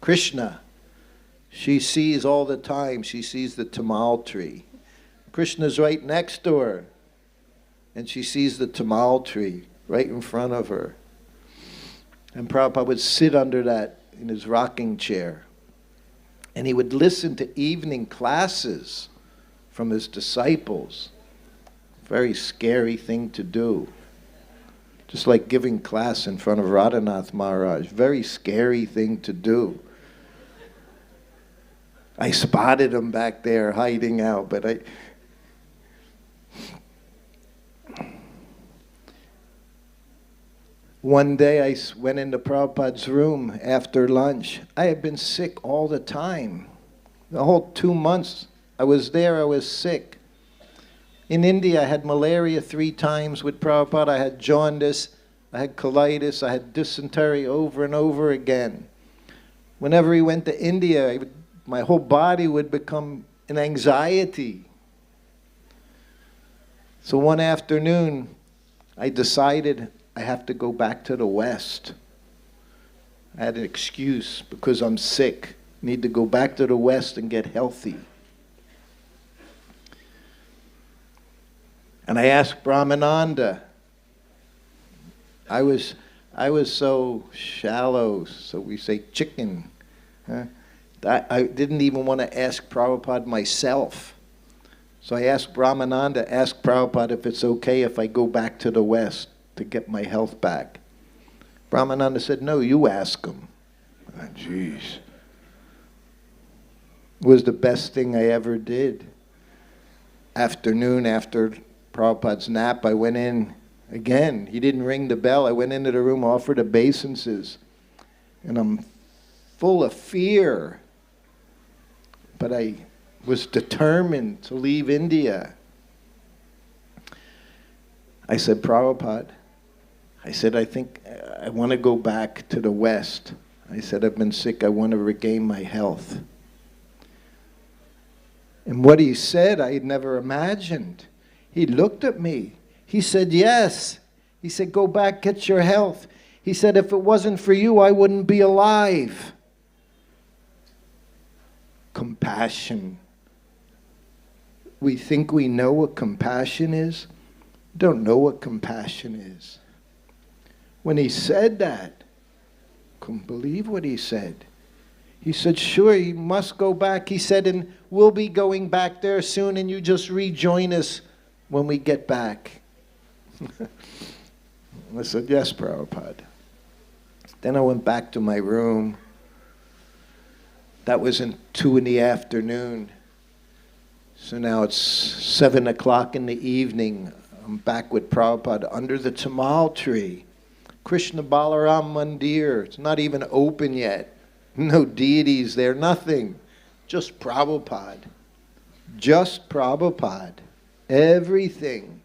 Krishna, she sees all the time, she sees the tamal tree. Krishna's right next to her, and she sees the tamal tree right in front of her. And Prabhupada would sit under that in his rocking chair. And he would listen to evening classes from his disciples. Very scary thing to do. Just like giving class in front of Radhanath Maharaj. Very scary thing to do. I spotted him back there hiding out, but One day I went into Prabhupada's room after lunch. I had been sick all the time. The whole 2 months I was there, I was sick. In India, I had malaria 3 times with Prabhupada. I had jaundice, I had colitis, I had dysentery over and over again. Whenever he went to India, my whole body would become an anxiety. So one afternoon, I decided I have to go back to the West. I had an excuse because I'm sick. Need to go back to the West and get healthy. And I asked Brahmananda. I was so shallow, so we say chicken. I didn't even want to ask Prabhupada myself. So I asked Brahmananda, ask Prabhupada if it's okay if I go back to the West to get my health back. Brahmananda said, no, you ask him. Oh, jeez. It was the best thing I ever did. Afternoon, after Prabhupada's nap, I went in again. He didn't ring the bell. I went into the room, offered obeisances. And I'm full of fear. But I was determined to leave India. I said, Prabhupada, I said, I think I want to go back to the West. I said, I've been sick. I want to regain my health. And what he said, I had never imagined. He looked at me. He said, yes. He said, go back, get your health. He said, if it wasn't for you, I wouldn't be alive. Compassion. We think we know what compassion is. Don't know what compassion is. When he said that, couldn't believe what he said. He said, sure, you must go back. He said, and we'll be going back there soon, and you just rejoin us when we get back. I said, yes, Prabhupada. Then I went back to my room. That was in 2 in the afternoon. So now it's 7 o'clock in the evening. I'm back with Prabhupada under the tamal tree. Krishna Balaram Mandir. It's not even open yet. No deities there, nothing. Just Prabhupada. Just Prabhupada. Everything.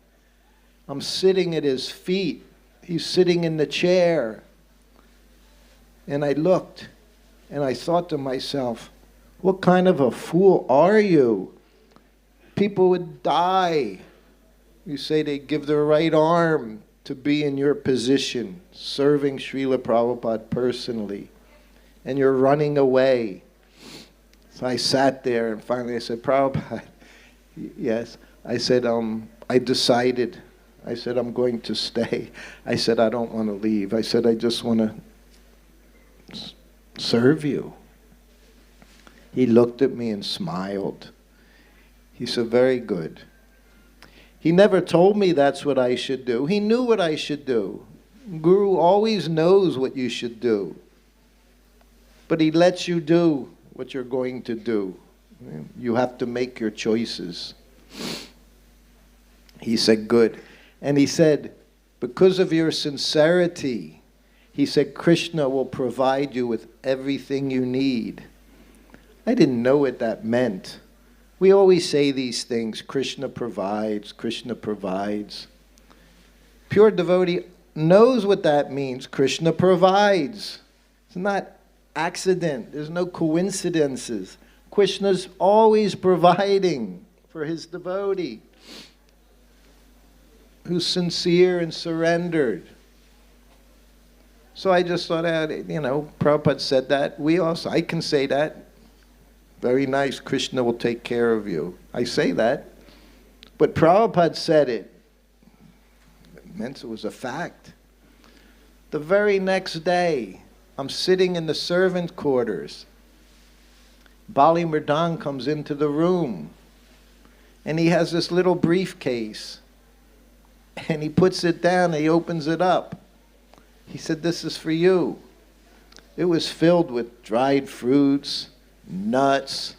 I'm sitting at his feet. He's sitting in the chair. And I looked and I thought to myself, what kind of a fool are you? People would die. You say they give their right arm to be in your position, serving Srila Prabhupada personally, and you're running away. So I sat there, and finally I said, Prabhupada, yes. I said, I decided. I said, I'm going to stay. I said, I don't want to leave. I said, I just want to serve you. He looked at me and smiled. He said, very good. He never told me that's what I should do. He knew what I should do. Guru always knows what you should do. But he lets you do what you're going to do. You have to make your choices. He said, good. And he said, because of your sincerity, he said, Krishna will provide you with everything you need. I didn't know what that meant. We always say these things, Krishna provides, Krishna provides. Pure devotee knows what that means. Krishna provides. It's not accident. There's no coincidences. Krishna's always providing for his devotee who's sincere and surrendered. So I just thought, Prabhupada said that. I can say that. Very nice, Krishna will take care of you. I say that. But Prabhupada said it. It meant it was a fact. The very next day, I'm sitting in the servant quarters. Bali Mridang comes into the room. And he has this little briefcase. And he puts it down and he opens it up. He said, "This is for you." It was filled with dried fruits, nuts,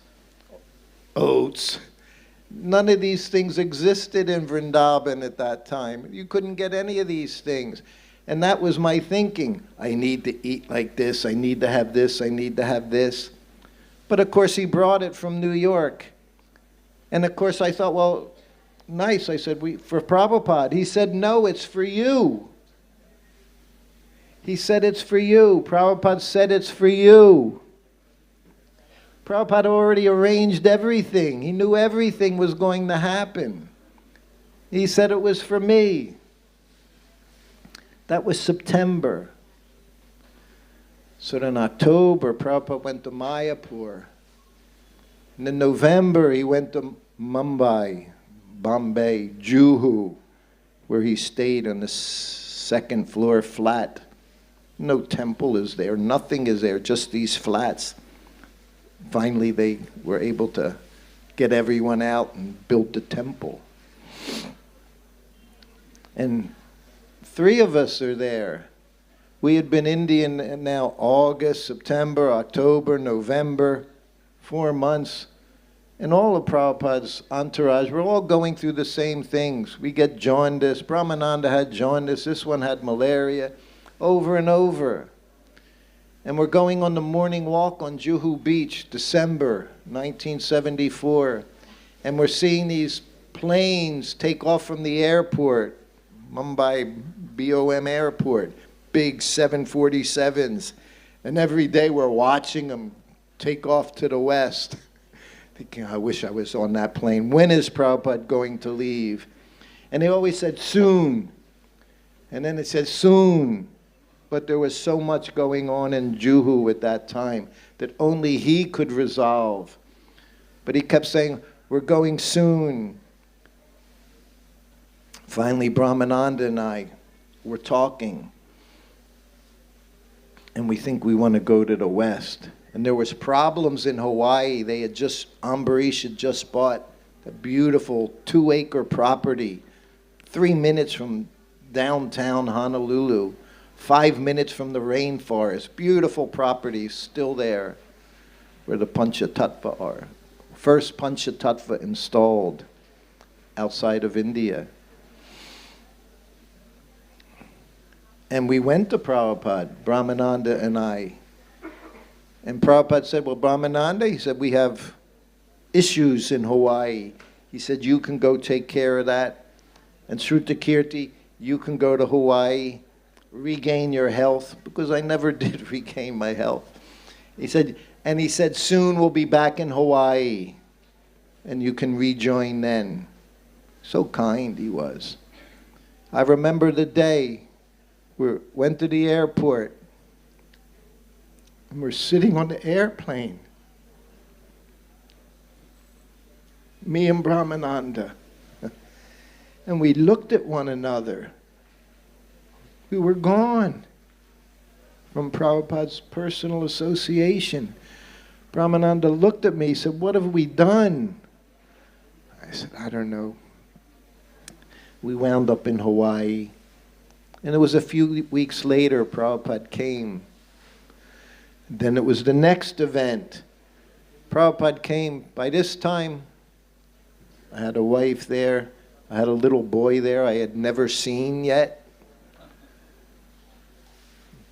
oats. None of these things existed in Vrindavan at that time. You couldn't get any of these things. And that was my thinking. I need to eat like this. I need to have this. I need to have this. But of course, he brought it from New York. And of course, I thought, well, nice. I said, for Prabhupada. He said, no, it's for you. He said, it's for you. Prabhupada said, it's for you. Prabhupada already arranged everything. He knew everything was going to happen. He said it was for me. That was September. So then in October, Prabhupada went to Mayapur. And in November, he went to Mumbai, Bombay, Juhu, where he stayed on the second floor flat. No temple is there, nothing is there, just these flats. Finally, they were able to get everyone out and build the temple. And 3 of us are there. We had been Indian now August, September, October, November, 4 months. And all of Prabhupada's entourage, we're all going through the same things. We get jaundice. Brahmananda had jaundice. This one had malaria. Over and over. And we're going on the morning walk on Juhu Beach, December 1974. And we're seeing these planes take off from the airport, Mumbai BOM airport, big 747s. And every day we're watching them take off to the west. Thinking, I wish I was on that plane. When is Prabhupada going to leave? And they always said, soon. And then it said, soon. But there was so much going on in Juhu at that time that only he could resolve. But he kept saying, we're going soon. Finally, Brahmananda and I were talking. And we think we want to go to the west. And there was problems in Hawaii. Ambarish had just bought a beautiful 2-acre property, 3 minutes from downtown Honolulu. 5 minutes from the rainforest, beautiful properties still there where the Panchatattva are. First Panchatattva installed outside of India. And we went to Prabhupada, Brahmananda and I. And Prabhupada said, well, Brahmananda, he said, we have issues in Hawaii. He said, you can go take care of that. And Shrutakirti, you can go to Hawaii, regain your health, because I never did regain my health. He said, soon we'll be back in Hawaii, and you can rejoin then. So kind he was. I remember the day we went to the airport, and we're sitting on the airplane. Me and Brahmananda. And we looked at one another. We were gone from Prabhupada's personal association. Brahmananda looked at me, he said, what have we done? I said, I don't know. We wound up in Hawaii. And it was a few weeks later, Prabhupada came. Then it was the next event. Prabhupada came. By this time, I had a wife there. I had a little boy there I had never seen yet.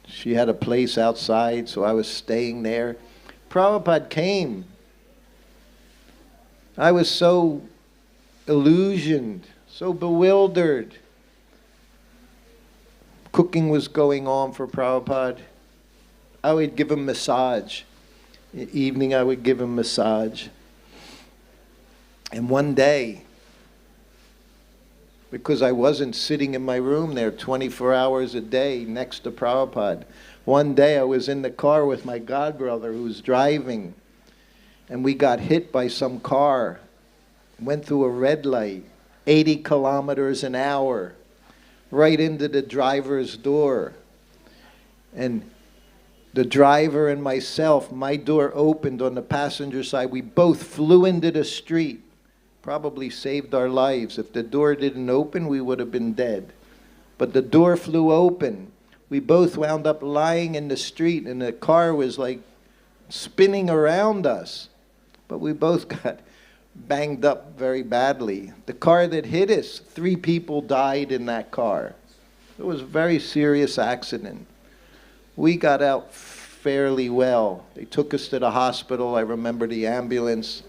She had a place outside, so I was staying there. Prabhupada came. I was so illusioned, so bewildered. cooking was going on for Prabhupada, I would give him massage. In the evening I would give him massage. And one day, because I wasn't sitting in my room there 24 hours a day next to Prabhupada, one day I was in the car with my godbrother who was driving, and we got hit by some car, went through a red light, 80 kilometers an hour, right into the driver's door. And the driver and myself, my door opened on the passenger side. We both flew into the street. Probably saved our lives. If the door didn't open, we would have been dead. But the door flew open. We both wound up lying in the street, and the car was like spinning around us. But we both got banged up very badly. The car that hit us, 3 people died in that car. It was a very serious accident. We got out fairly well. They took us to the hospital. I remember the ambulance.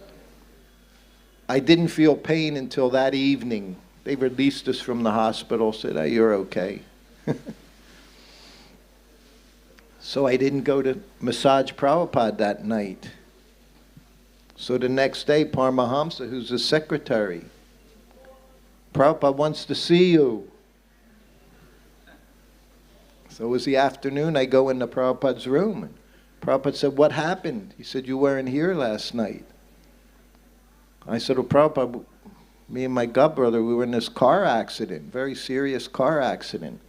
I didn't feel pain until that evening. They released us from the hospital, said, "Oh, you're okay." So I didn't go to massage Prabhupada that night. So the next day, Paramahamsa, who's the secretary, "Prabhupada wants to see you." So it was the afternoon. I go into Prabhupada's room. And Prabhupada said, "What happened?" He said, "You weren't here last night." I said, "Well, Prabhupada, me and my godbrother, we were in this car accident, very serious car accident."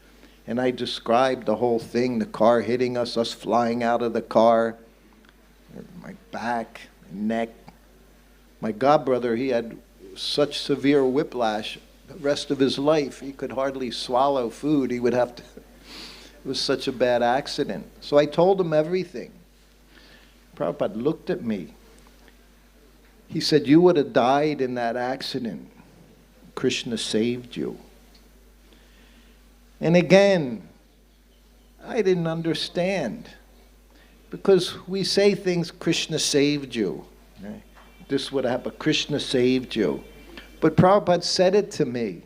And I described the whole thing, the car hitting us, us flying out of the car, my back, neck. My godbrother, he had such severe whiplash the rest of his life. He could hardly swallow food. He would have to, it was such a bad accident. So I told him everything. Prabhupada looked at me. He said, "You would have died in that accident. Krishna saved you." And again, I didn't understand. Because we say things, Krishna saved you. Okay? This would happen, Krishna saved you. But Prabhupada said it to me.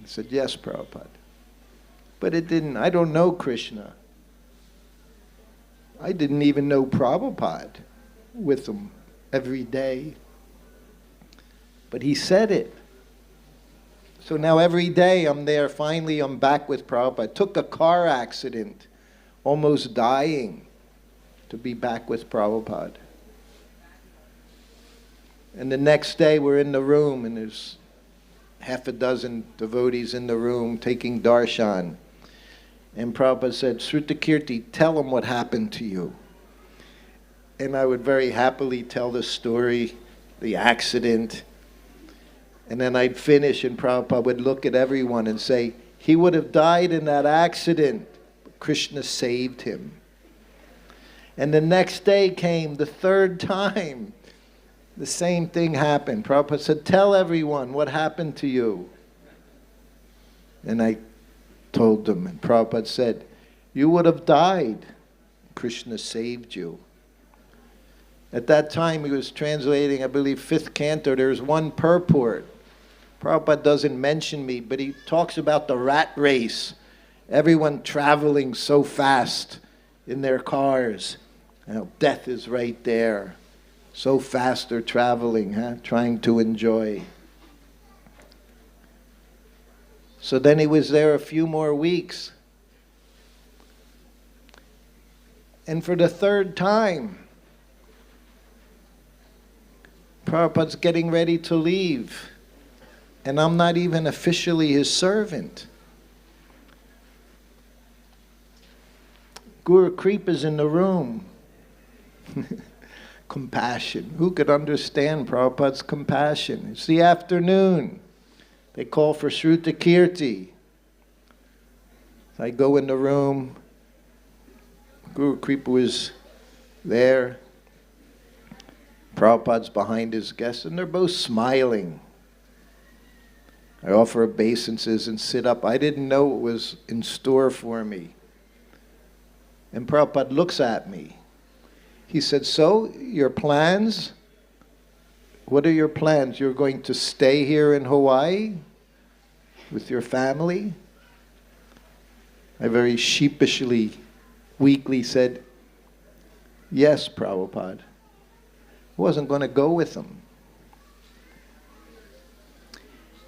He said, "Yes, Prabhupada." But it didn't, I don't know Krishna. I didn't even know Prabhupada with him every day. But he said it. So now every day I'm there, finally I'm back with Prabhupada. Took a car accident, almost dying, to be back with Prabhupada. And the next day we're in the room, and there's half a dozen devotees in the room taking darshan. And Prabhupada said, "Shrutakirti, tell them what happened to you." And I would very happily tell the story, the accident. And then I'd finish, and Prabhupada would look at everyone and say, "He would have died in that accident, but Krishna saved him." And the next day came, the third time. The same thing happened. Prabhupada said, "Tell everyone what happened to you." And I told them, and Prabhupada said, "You would have died. Krishna saved you." At that time, he was translating, I believe, 5th canto. There's one purport. Prabhupada doesn't mention me, but he talks about the rat race. Everyone traveling so fast in their cars. You know, death is right there. So fast they're traveling, trying to enjoy. So then he was there a few more weeks. And for the third time, Prabhupada's getting ready to leave. And I'm not even officially his servant. Guru Kripa's in the room. Compassion. Who could understand Prabhupada's compassion? It's the afternoon. They call for Shrutakirti. I go in the room. Guru Kripa was there. Prabhupada's behind his guests, and they're both smiling. I offer obeisances and sit up. I didn't know what was in store for me. And Prabhupada looks at me. He said, "So, your plans? What are your plans? You're going to stay here in Hawaii with your family?" I very sheepishly, weakly said, yes, Prabhupada. I wasn't going to go with him.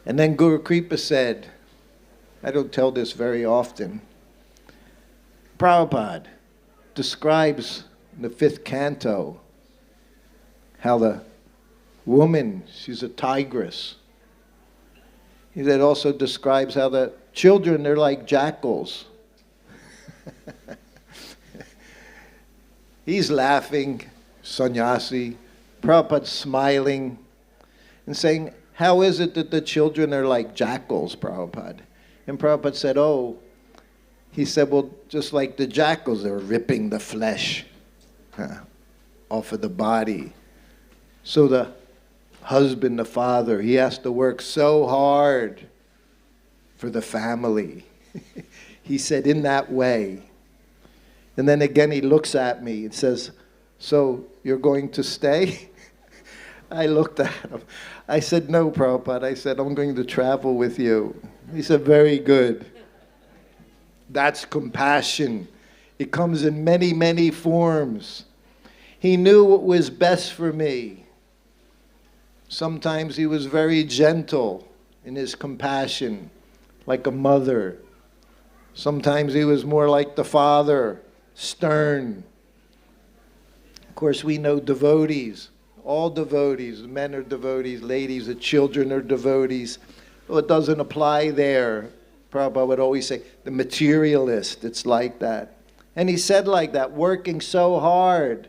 And then Guru Kripa said, I don't tell this very often, Prabhupada describes in the 5th canto how the woman, she's a tigress. He said also describes how the children, they're like jackals. He's laughing, sannyasi, Prabhupada smiling and saying, how is it that the children are like jackals, Prabhupada? And Prabhupada said, oh, he said, well, just like the jackals, they're ripping the flesh off of the body. So the husband, the father, he has to work so hard for the family. He said, in that way. And then again he looks at me and says, so you're going to stay? I looked at him. I said, no, Prabhupada. I said, I'm going to travel with you. He said, very good. That's compassion. It comes in many, many forms. He knew what was best for me. Sometimes he was very gentle in his compassion, like a mother. Sometimes he was more like the father, stern. Of course, we know devotees, all devotees, men are devotees, ladies, the children are devotees. Well, it doesn't apply there. Prabhupada would always say, the materialist, it's like that. And he said like that, working so hard.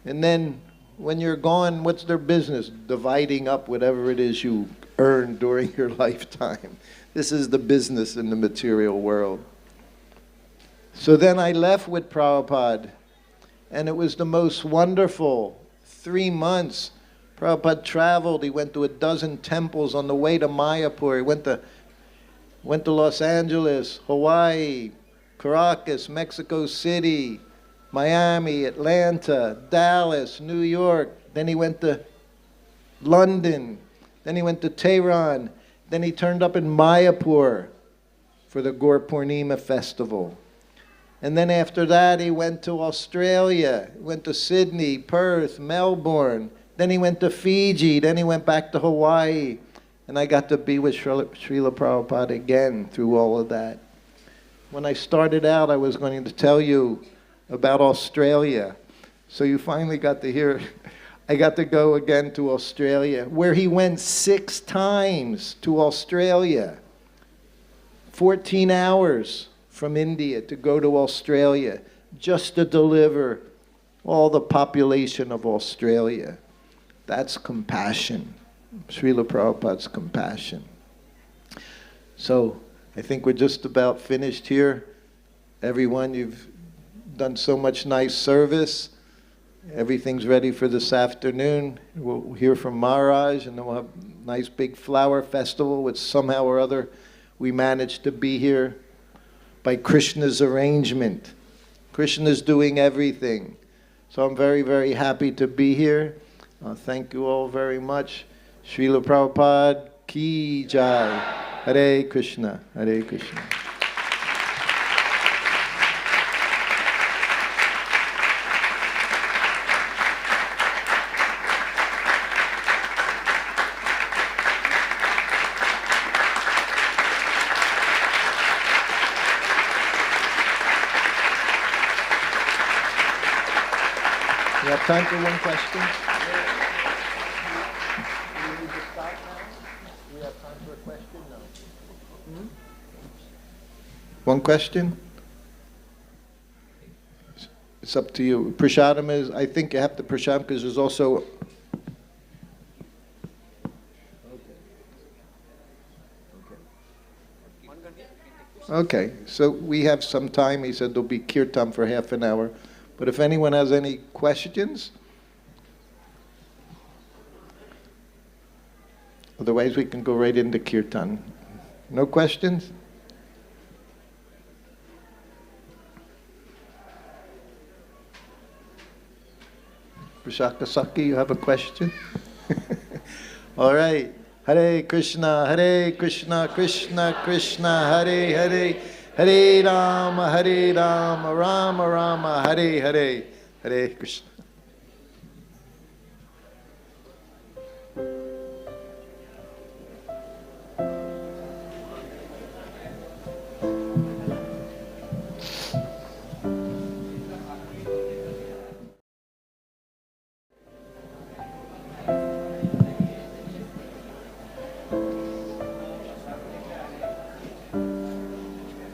And then when you're gone, what's their business? Dividing up whatever it is you earned during your lifetime. This is the business in the material world. So then I left with Prabhupada, and it was the most wonderful 3 months. Prabhupada traveled. He went to 12 temples on the way to Mayapur. He went to Los Angeles, Hawaii, Caracas, Mexico City, Miami, Atlanta, Dallas, New York. Then he went to London. Then he went to Tehran. Then he turned up in Mayapur for the Gaur Purnima festival. And then after that, he went to Australia. He went to Sydney, Perth, Melbourne. Then he went to Fiji. Then he went back to Hawaii. And I got to be with Srila Prabhupada again through all of that. When I started out, I was going to tell you about Australia. So you finally got to hear, I got to go again to Australia, where he went 6 times to Australia. 14 hours from India to go to Australia, just to deliver all the population of Australia. That's compassion. Srila Prabhupada's compassion. So I think we're just about finished here. Everyone, you've done so much nice service. Everything's ready for this afternoon. We'll hear from Maharaj, and then we'll have a nice big flower festival, which somehow or other we managed to be here by Krishna's arrangement. Krishna's doing everything. So I'm very, very happy to be here. Thank you all very much. Srila Prabhupada ki jai. Hare Krishna, Hare Krishna. We have time for one question. We need to stop now? Do we have time for a question? No. One question? It's up to you. Prasadam is, I think you have to prasadam because there's also... Okay, so we have some time. He said there'll be kirtan for half an hour. But if anyone has any questions, otherwise we can go right into kirtan. No questions? Vishaka Saki, you have a question? All right. Hare Krishna, Krishna Krishna, Hare Hare, Hare Rama, Rama Rama, Hare Hare, Hare Krishna.